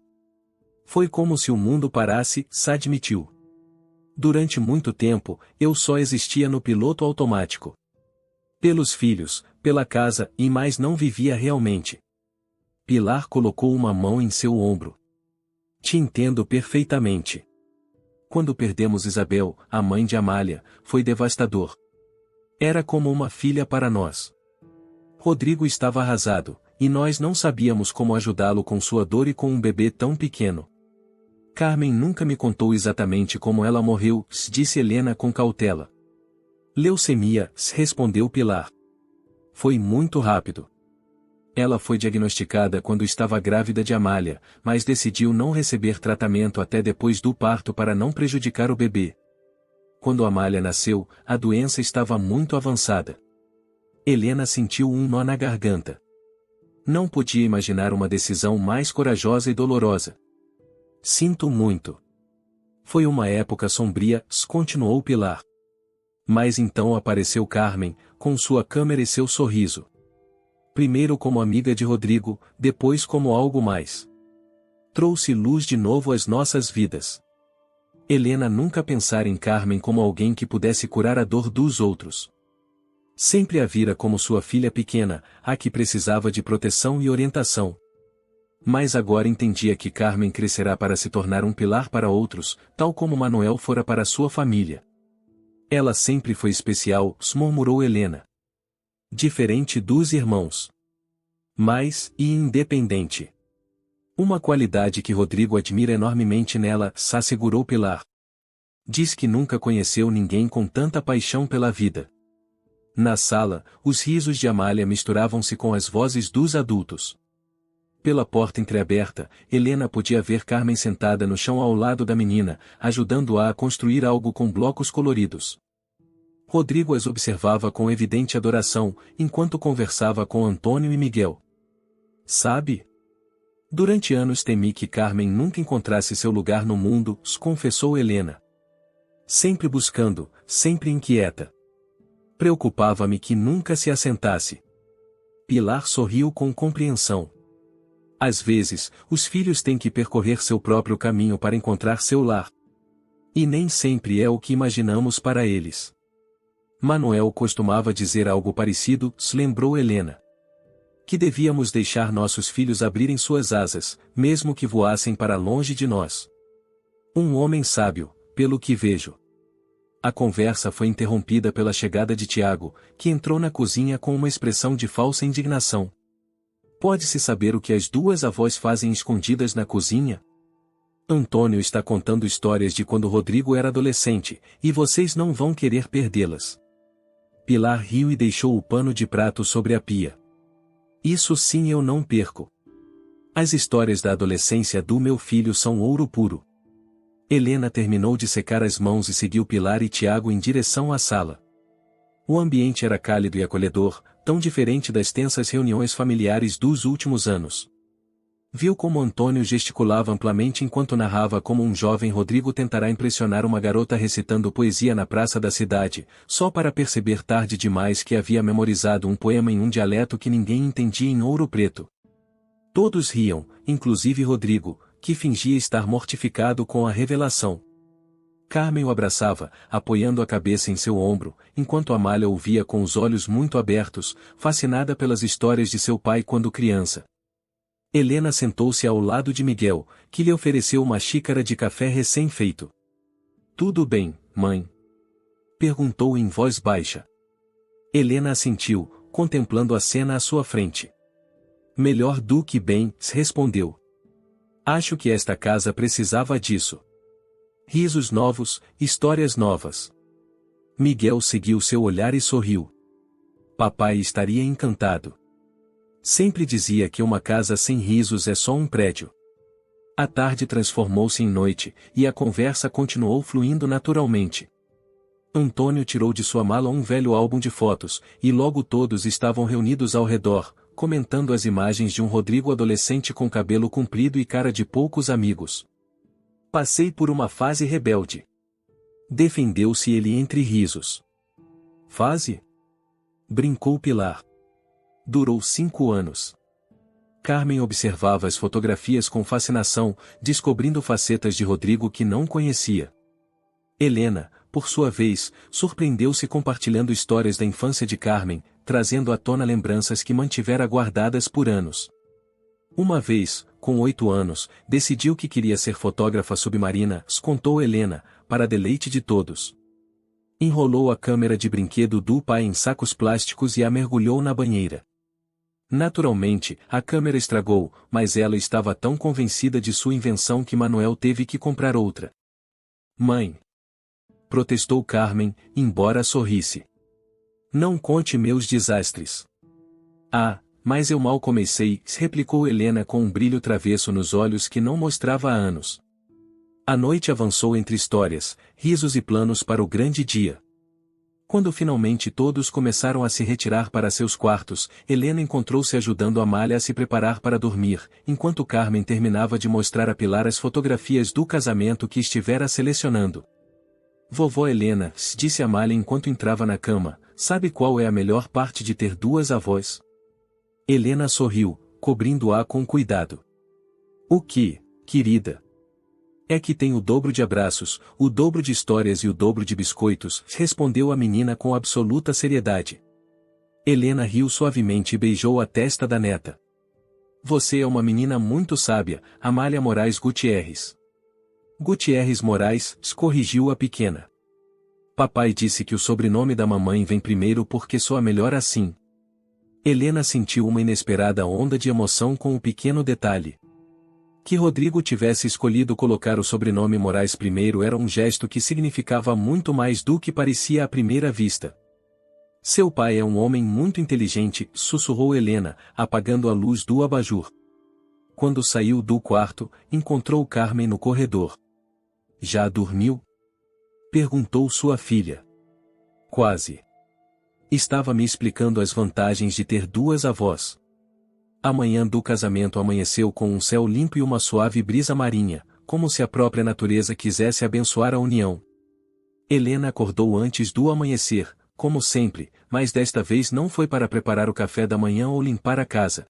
Foi como se o mundo parasse, admitiu. Durante muito tempo, eu só existia no piloto automático. Pelos filhos, pela casa, e mais não vivia realmente. Pilar colocou uma mão em seu ombro. Te entendo perfeitamente. Quando perdemos Isabel, a mãe de Amália, foi devastador. Era como uma filha para nós. Rodrigo estava arrasado, e nós não sabíamos como ajudá-lo com sua dor e com um bebê tão pequeno. Carmen nunca me contou exatamente como ela morreu, disse Helena com cautela. Leucemia, respondeu Pilar. Foi muito rápido. Ela foi diagnosticada quando estava grávida de Amália, mas decidiu não receber tratamento até depois do parto para não prejudicar o bebê. Quando Amália nasceu, a doença estava muito avançada. Helena sentiu um nó na garganta. Não podia imaginar uma decisão mais corajosa e dolorosa. Sinto muito. Foi uma época sombria, continuou Pilar. Mas então apareceu Carmen, com sua câmera e seu sorriso. Primeiro como amiga de Rodrigo, depois como algo mais. Trouxe luz de novo às nossas vidas. Helena nunca pensara em Carmen como alguém que pudesse curar a dor dos outros. Sempre a vira como sua filha pequena, a que precisava de proteção e orientação. Mas agora entendia que Carmen crescerá para se tornar um pilar para outros, tal como Manuel fora para sua família. Ela sempre foi especial, murmurou Helena. Diferente dos irmãos. Mas, e independente. Uma qualidade que Rodrigo admira enormemente nela, assegurou Pilar. Diz que nunca conheceu ninguém com tanta paixão pela vida. Na sala, os risos de Amália misturavam-se com as vozes dos adultos. Pela porta entreaberta, Helena podia ver Carmen sentada no chão ao lado da menina, ajudando-a a construir algo com blocos coloridos. Rodrigo as observava com evidente adoração, enquanto conversava com Antônio e Miguel. Sabe? Durante anos temi que Carmen nunca encontrasse seu lugar no mundo, confessou Helena. Sempre buscando, sempre inquieta. Preocupava-me que nunca se assentasse. Pilar sorriu com compreensão. Às vezes, os filhos têm que percorrer seu próprio caminho para encontrar seu lar. E nem sempre é o que imaginamos para eles. Manuel costumava dizer algo parecido, lembrou Helena. Que devíamos deixar nossos filhos abrirem suas asas, mesmo que voassem para longe de nós. Um homem sábio, pelo que vejo. A conversa foi interrompida pela chegada de Tiago, que entrou na cozinha com uma expressão de falsa indignação. Pode-se saber o que as duas avós fazem escondidas na cozinha? Antônio está contando histórias de quando Rodrigo era adolescente, e vocês não vão querer perdê-las. Pilar riu e deixou o pano de prato sobre a pia. Isso sim eu não perco. As histórias da adolescência do meu filho são ouro puro. Helena terminou de secar as mãos e seguiu Pilar e Tiago em direção à sala. O ambiente era cálido e acolhedor, tão diferente das tensas reuniões familiares dos últimos anos. Viu como Antônio gesticulava amplamente enquanto narrava como um jovem Rodrigo tentará impressionar uma garota recitando poesia na praça da cidade, só para perceber tarde demais que havia memorizado um poema em um dialeto que ninguém entendia em Ouro Preto. Todos riam, inclusive Rodrigo, que fingia estar mortificado com a revelação. Carmen o abraçava, apoiando a cabeça em seu ombro, enquanto Amália ouvia com os olhos muito abertos, fascinada pelas histórias de seu pai quando criança. Helena sentou-se ao lado de Miguel, que lhe ofereceu uma xícara de café recém-feito. "Tudo bem, mãe?" perguntou em voz baixa. Helena assentiu, contemplando a cena à sua frente. "Melhor do que bem", respondeu. "Acho que esta casa precisava disso. Risos novos, histórias novas." Miguel seguiu seu olhar e sorriu. "Papai estaria encantado. Sempre dizia que uma casa sem risos é só um prédio." A tarde transformou-se em noite, e a conversa continuou fluindo naturalmente. Antônio tirou de sua mala um velho álbum de fotos, e logo todos estavam reunidos ao redor, comentando as imagens de um Rodrigo adolescente com cabelo comprido e cara de poucos amigos. "Passei por uma fase rebelde." defendeu-se ele entre risos. "Fase?" brincou Pilar. "Durou 5 anos." Carmen observava as fotografias com fascinação, descobrindo facetas de Rodrigo que não conhecia. Helena, por sua vez, surpreendeu-se compartilhando histórias da infância de Carmen, trazendo à tona lembranças que mantivera guardadas por anos. Uma vez, com 8 anos, decidiu que queria ser fotógrafa submarina, contou Helena, para deleite de todos. Enrolou a câmera de brinquedo do pai em sacos plásticos e a mergulhou na banheira. Naturalmente, a câmera estragou, mas ela estava tão convencida de sua invenção que Manuel teve que comprar outra. "Mãe!" protestou Carmen, embora sorrisse. "Não conte meus desastres." "Ah, mas eu mal comecei", replicou Helena com um brilho travesso nos olhos que não mostrava há anos. A noite avançou entre histórias, risos e planos para o grande dia. Quando finalmente todos começaram a se retirar para seus quartos, Helena encontrou-se ajudando Amália a se preparar para dormir, enquanto Carmen terminava de mostrar a Pilar as fotografias do casamento que estivera selecionando. "Vovó Helena", disse Amália enquanto entrava na cama, "sabe qual é a melhor parte de ter 2 avós?" Helena sorriu, cobrindo-a com cuidado. "O que, querida?" "É que tem o dobro de abraços, o dobro de histórias e o dobro de biscoitos", respondeu a menina com absoluta seriedade. Helena riu suavemente e beijou a testa da neta. "Você é uma menina muito sábia, Amália Moraes Gutierrez." "Gutierrez Moraes", corrigiu a pequena. "Papai disse que o sobrenome da mamãe vem primeiro porque soa melhor assim." Helena sentiu uma inesperada onda de emoção com o pequeno detalhe. Que Rodrigo tivesse escolhido colocar o sobrenome Moraes primeiro era um gesto que significava muito mais do que parecia à primeira vista. "Seu pai é um homem muito inteligente", sussurrou Helena, apagando a luz do abajur. Quando saiu do quarto, encontrou Carmen no corredor. "Já dormiu?" perguntou sua filha. "Quase. Estava me explicando as vantagens de ter 2 avós." A manhã do casamento amanheceu com um céu limpo e uma suave brisa marinha, como se a própria natureza quisesse abençoar a união. Helena acordou antes do amanhecer, como sempre, mas desta vez não foi para preparar o café da manhã ou limpar a casa.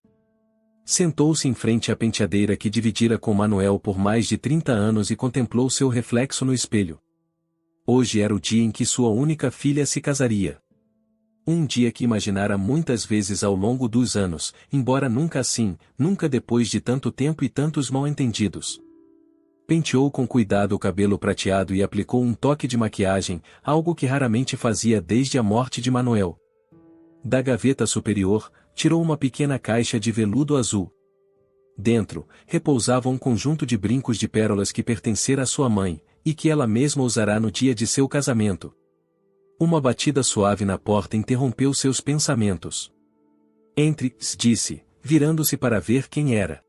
Sentou-se em frente à penteadeira que dividira com Manuel por mais de 30 anos e contemplou seu reflexo no espelho. Hoje era o dia em que sua única filha se casaria. Um dia que imaginara muitas vezes ao longo dos anos, embora nunca assim, nunca depois de tanto tempo e tantos mal-entendidos. Penteou com cuidado o cabelo prateado e aplicou um toque de maquiagem, algo que raramente fazia desde a morte de Manuel. Da gaveta superior, tirou uma pequena caixa de veludo azul. Dentro, repousava um conjunto de brincos de pérolas que pertencera à sua mãe, e que ela mesma usará no dia de seu casamento. Uma batida suave na porta interrompeu seus pensamentos. Entre, disse, virando-se para ver quem era.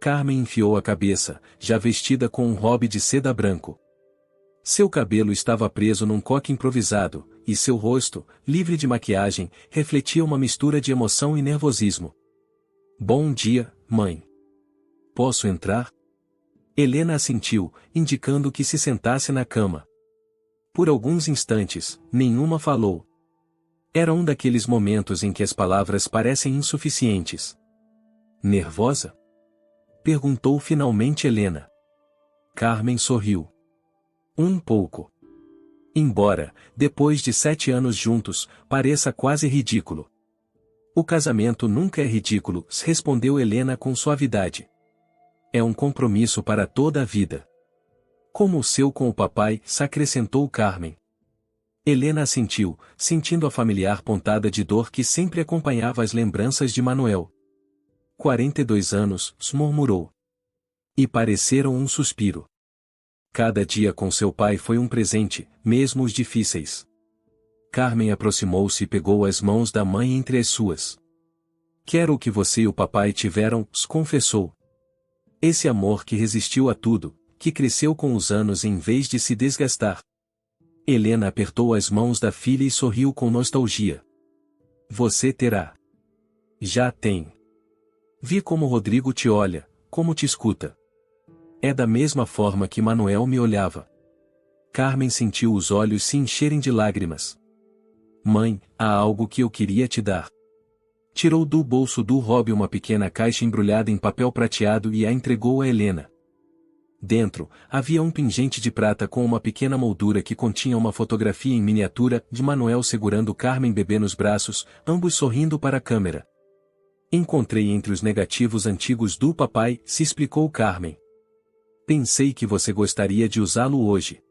Carmen enfiou a cabeça, já vestida com um robe de seda branco. Seu cabelo estava preso num coque improvisado, e seu rosto, livre de maquiagem, refletia uma mistura de emoção e nervosismo. Bom dia, mãe. Posso entrar? Helena assentiu, indicando que se sentasse na cama. Por alguns instantes, nenhuma falou. Era um daqueles momentos em que as palavras parecem insuficientes. Nervosa? Perguntou finalmente Helena. Carmen sorriu. Um pouco. Embora, depois de 7 anos juntos, pareça quase ridículo. O casamento nunca é ridículo, respondeu Helena com suavidade. É um compromisso para toda a vida. Como o seu com o papai, acrescentou Carmen. Helena assentiu, sentindo a familiar pontada de dor que sempre acompanhava as lembranças de Manuel. 42 anos, murmurou. E pareceram um suspiro. Cada dia com seu pai foi um presente, mesmo os difíceis. Carmen aproximou-se e pegou as mãos da mãe entre as suas. Quero o que você e o papai tiveram, confessou. Esse amor que resistiu a tudo, que cresceu com os anos em vez de se desgastar. Helena apertou as mãos da filha e sorriu com nostalgia. Você terá. Já tem. Vi como Rodrigo te olha, como te escuta. É da mesma forma que Manuel me olhava. Carmen sentiu os olhos se encherem de lágrimas. Mãe, há algo que eu queria te dar. Tirou do bolso do robe uma pequena caixa embrulhada em papel prateado e a entregou a Helena. Dentro, havia um pingente de prata com uma pequena moldura que continha uma fotografia em miniatura de Manuel segurando Carmen bebê nos braços, ambos sorrindo para a câmera. Encontrei entre os negativos antigos do papai, se explicou Carmen. Pensei que você gostaria de usá-lo hoje.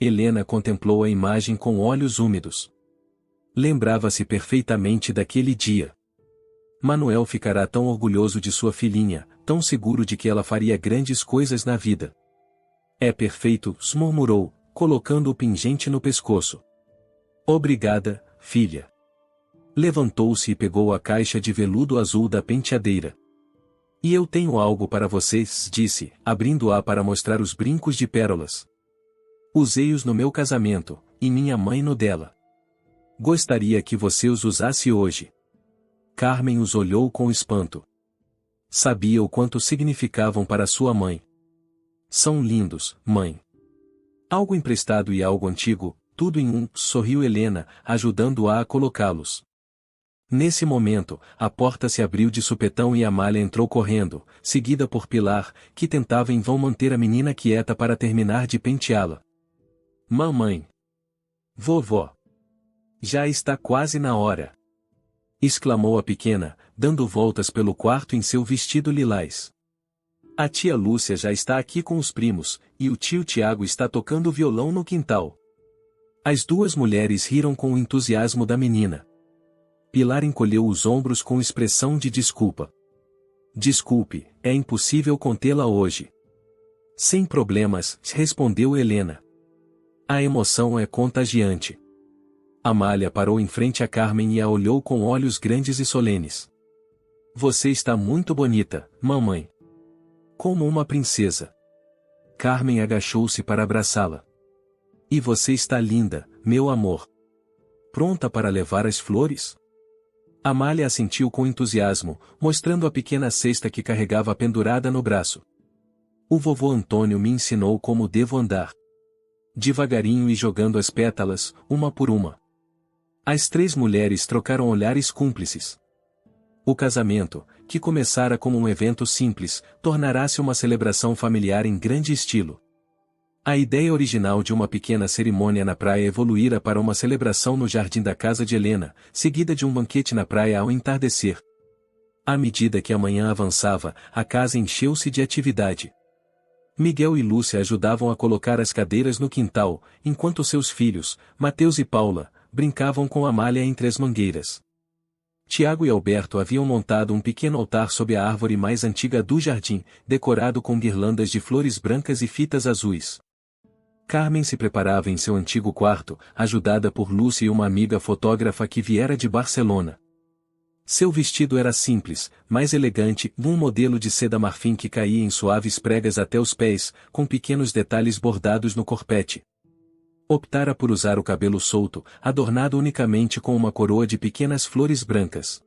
Helena contemplou a imagem com olhos úmidos. Lembrava-se perfeitamente daquele dia. Manuel ficará tão orgulhoso de sua filhinha, tão seguro de que ela faria grandes coisas na vida. É perfeito, murmurou, colocando o pingente no pescoço. Obrigada, filha. Levantou-se e pegou a caixa de veludo azul da penteadeira. E eu tenho algo para vocês, disse, abrindo-a para mostrar os brincos de pérolas. Usei-os no meu casamento, e minha mãe no dela. Gostaria que você os usasse hoje. Carmen os olhou com espanto. Sabia o quanto significavam para sua mãe. São lindos, mãe. Algo emprestado e algo antigo, tudo em um, sorriu Helena, ajudando-a a colocá-los. Nesse momento, a porta se abriu de supetão e Amália entrou correndo, seguida por Pilar, que tentava em vão manter a menina quieta para terminar de penteá-la. Mamãe! Vovó! Já está quase na hora! Exclamou a pequena, dando voltas pelo quarto em seu vestido lilás. A tia Lúcia já está aqui com os primos, e o tio Tiago está tocando violão no quintal. As duas mulheres riram com o entusiasmo da menina. Pilar encolheu os ombros com expressão de desculpa. Desculpe, é impossível contê-la hoje. Sem problemas, respondeu Helena. A emoção é contagiante. Amália parou em frente a Carmen e a olhou com olhos grandes e solenes. Você está muito bonita, mamãe. Como uma princesa. Carmen agachou-se para abraçá-la. E você está linda, meu amor. Pronta para levar as flores? Amália assentiu com entusiasmo, mostrando a pequena cesta que carregava pendurada no braço. O vovô Antônio me ensinou como devo andar. Devagarinho e jogando as pétalas, uma por uma. As 3 mulheres trocaram olhares cúmplices. O casamento, que começara como um evento simples, tornará-se uma celebração familiar em grande estilo. A ideia original de uma pequena cerimônia na praia evoluíra para uma celebração no jardim da casa de Helena, seguida de um banquete na praia ao entardecer. À medida que a manhã avançava, a casa encheu-se de atividade. Miguel e Lúcia ajudavam a colocar as cadeiras no quintal, enquanto seus filhos, Mateus e Paula, brincavam com Amália entre as mangueiras. Tiago e Alberto haviam montado um pequeno altar sob a árvore mais antiga do jardim, decorado com guirlandas de flores brancas e fitas azuis. Carmen se preparava em seu antigo quarto, ajudada por Lúcia e uma amiga fotógrafa que viera de Barcelona. Seu vestido era simples, mas elegante, um modelo de seda marfim que caía em suaves pregas até os pés, com pequenos detalhes bordados no corpete. Optara por usar o cabelo solto, adornado unicamente com uma coroa de pequenas flores brancas.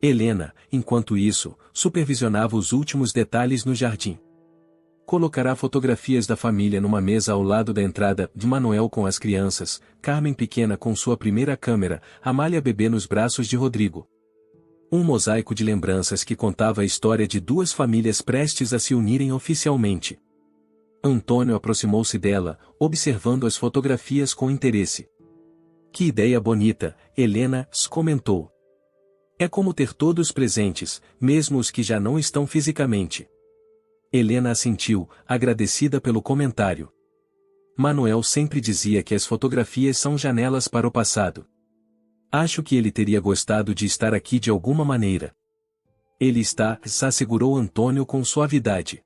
Helena, enquanto isso, supervisionava os últimos detalhes no jardim. Colocará fotografias da família numa mesa ao lado da entrada, de Manuel com as crianças, Carmen pequena com sua primeira câmera, Amália bebê nos braços de Rodrigo. Um mosaico de lembranças que contava a história de duas famílias prestes a se unirem oficialmente. Antônio aproximou-se dela, observando as fotografias com interesse. Que ideia bonita, Helena, comentou. É como ter todos presentes, mesmo os que já não estão fisicamente. Helena assentiu, agradecida pelo comentário. Manuel sempre dizia que as fotografias são janelas para o passado. Acho que ele teria gostado de estar aqui de alguma maneira. Ele está, assegurou Antônio com suavidade.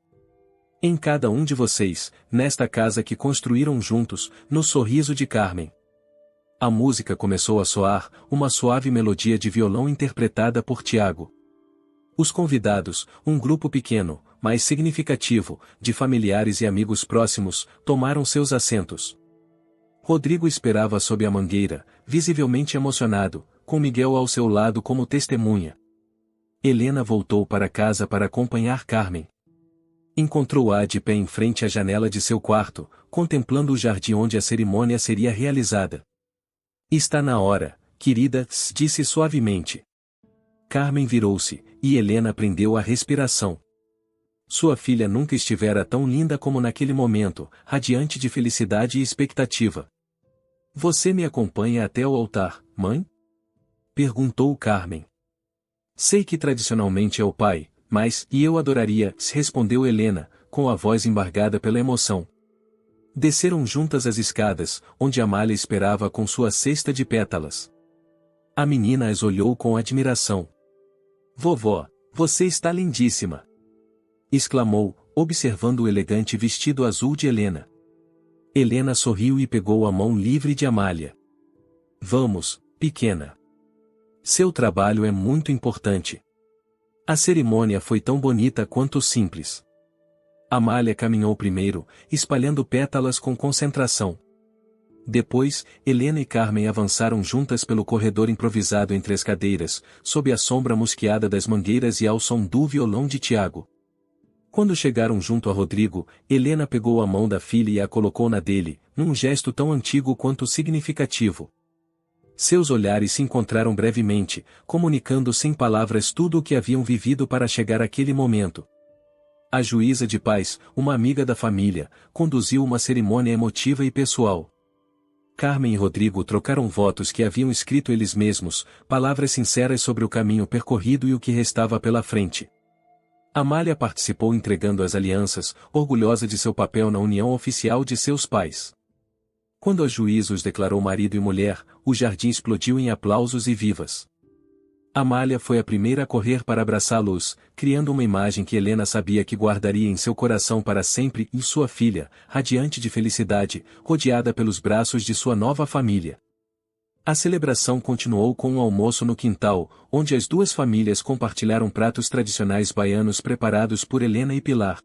Em cada um de vocês, nesta casa que construíram juntos, no sorriso de Carmen. A música começou a soar, uma suave melodia de violão interpretada por Tiago. Os convidados, um grupo pequeno, mas significativo, de familiares e amigos próximos, tomaram seus assentos. Rodrigo esperava sob a mangueira, visivelmente emocionado, com Miguel ao seu lado como testemunha. Helena voltou para casa para acompanhar Carmen. Encontrou-a de pé em frente à janela de seu quarto, contemplando o jardim onde a cerimônia seria realizada. Está na hora, querida, disse suavemente. Carmen virou-se, e Helena prendeu a respiração. Sua filha nunca estivera tão linda como naquele momento, radiante de felicidade e expectativa. Você me acompanha até o altar, mãe? Perguntou Carmen. Sei que tradicionalmente é o pai, mas, e eu adoraria, respondeu Helena, com a voz embargada pela emoção. Desceram juntas as escadas, onde Amália esperava com sua cesta de pétalas. A menina as olhou com admiração. Vovó, você está lindíssima! Exclamou, observando o elegante vestido azul de Helena. Helena sorriu e pegou a mão livre de Amália. Vamos, pequena. Seu trabalho é muito importante. A cerimônia foi tão bonita quanto simples. Amália caminhou primeiro, espalhando pétalas com concentração. Depois, Helena e Carmen avançaram juntas pelo corredor improvisado entre as cadeiras, sob a sombra mosqueada das mangueiras e ao som do violão de Tiago. Quando chegaram junto a Rodrigo, Helena pegou a mão da filha e a colocou na dele, num gesto tão antigo quanto significativo. Seus olhares se encontraram brevemente, comunicando sem palavras tudo o que haviam vivido para chegar àquele momento. A juíza de paz, uma amiga da família, conduziu uma cerimônia emotiva e pessoal. Carmen e Rodrigo trocaram votos que haviam escrito eles mesmos, palavras sinceras sobre o caminho percorrido e o que restava pela frente. Amália participou entregando as alianças, orgulhosa de seu papel na união oficial de seus pais. Quando a juíza os declarou marido e mulher, o jardim explodiu em aplausos e vivas. Amália foi a primeira a correr para abraçá-los, criando uma imagem que Helena sabia que guardaria em seu coração para sempre, e sua filha, radiante de felicidade, rodeada pelos braços de sua nova família. A celebração continuou com um almoço no quintal, onde as duas famílias compartilharam pratos tradicionais baianos preparados por Helena e Pilar.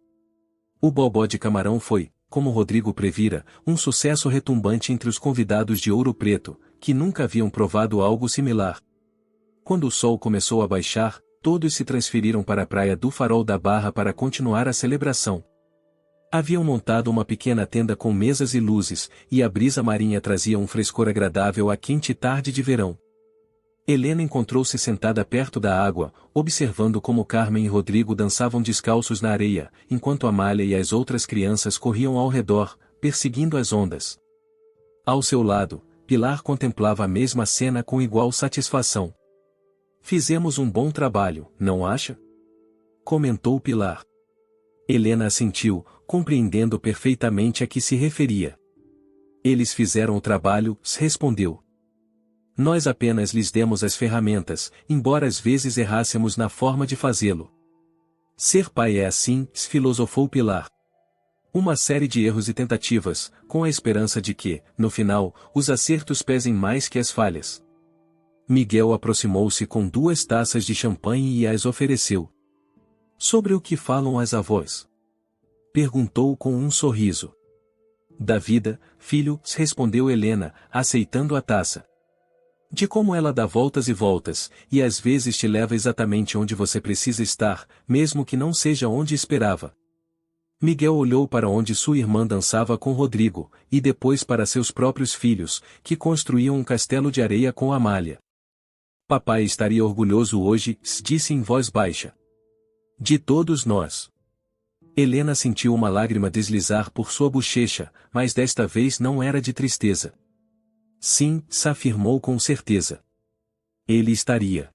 O bobó de camarão foi, como Rodrigo previra, um sucesso retumbante entre os convidados de Ouro Preto, que nunca haviam provado algo similar. Quando o sol começou a baixar, todos se transferiram para a praia do Farol da Barra para continuar a celebração. Haviam montado uma pequena tenda com mesas e luzes, e a brisa marinha trazia um frescor agradável à quente tarde de verão. Helena encontrou-se sentada perto da água, observando como Carmen e Rodrigo dançavam descalços na areia, enquanto Amália e as outras crianças corriam ao redor, perseguindo as ondas. Ao seu lado, Pilar contemplava a mesma cena com igual satisfação. Fizemos um bom trabalho, não acha? Comentou Pilar. Helena assentiu, compreendendo perfeitamente a que se referia. Eles fizeram o trabalho, respondeu. Nós apenas lhes demos as ferramentas, embora às vezes errássemos na forma de fazê-lo. Ser pai é assim, filosofou Pilar. Uma série de erros e tentativas, com a esperança de que, no final, os acertos pesem mais que as falhas. Miguel aproximou-se com 2 taças de champanhe e as ofereceu. Sobre o que falam as avós? Perguntou com um sorriso. Da vida, filho, respondeu Helena, aceitando a taça. De como ela dá voltas e voltas, e às vezes te leva exatamente onde você precisa estar, mesmo que não seja onde esperava. Miguel olhou para onde sua irmã dançava com Rodrigo, e depois para seus próprios filhos, que construíam um castelo de areia com Amália. Papai estaria orgulhoso hoje, disse em voz baixa. De todos nós. Helena sentiu uma lágrima deslizar por sua bochecha, mas desta vez não era de tristeza. Sim, afirmou com certeza. Ele estaria.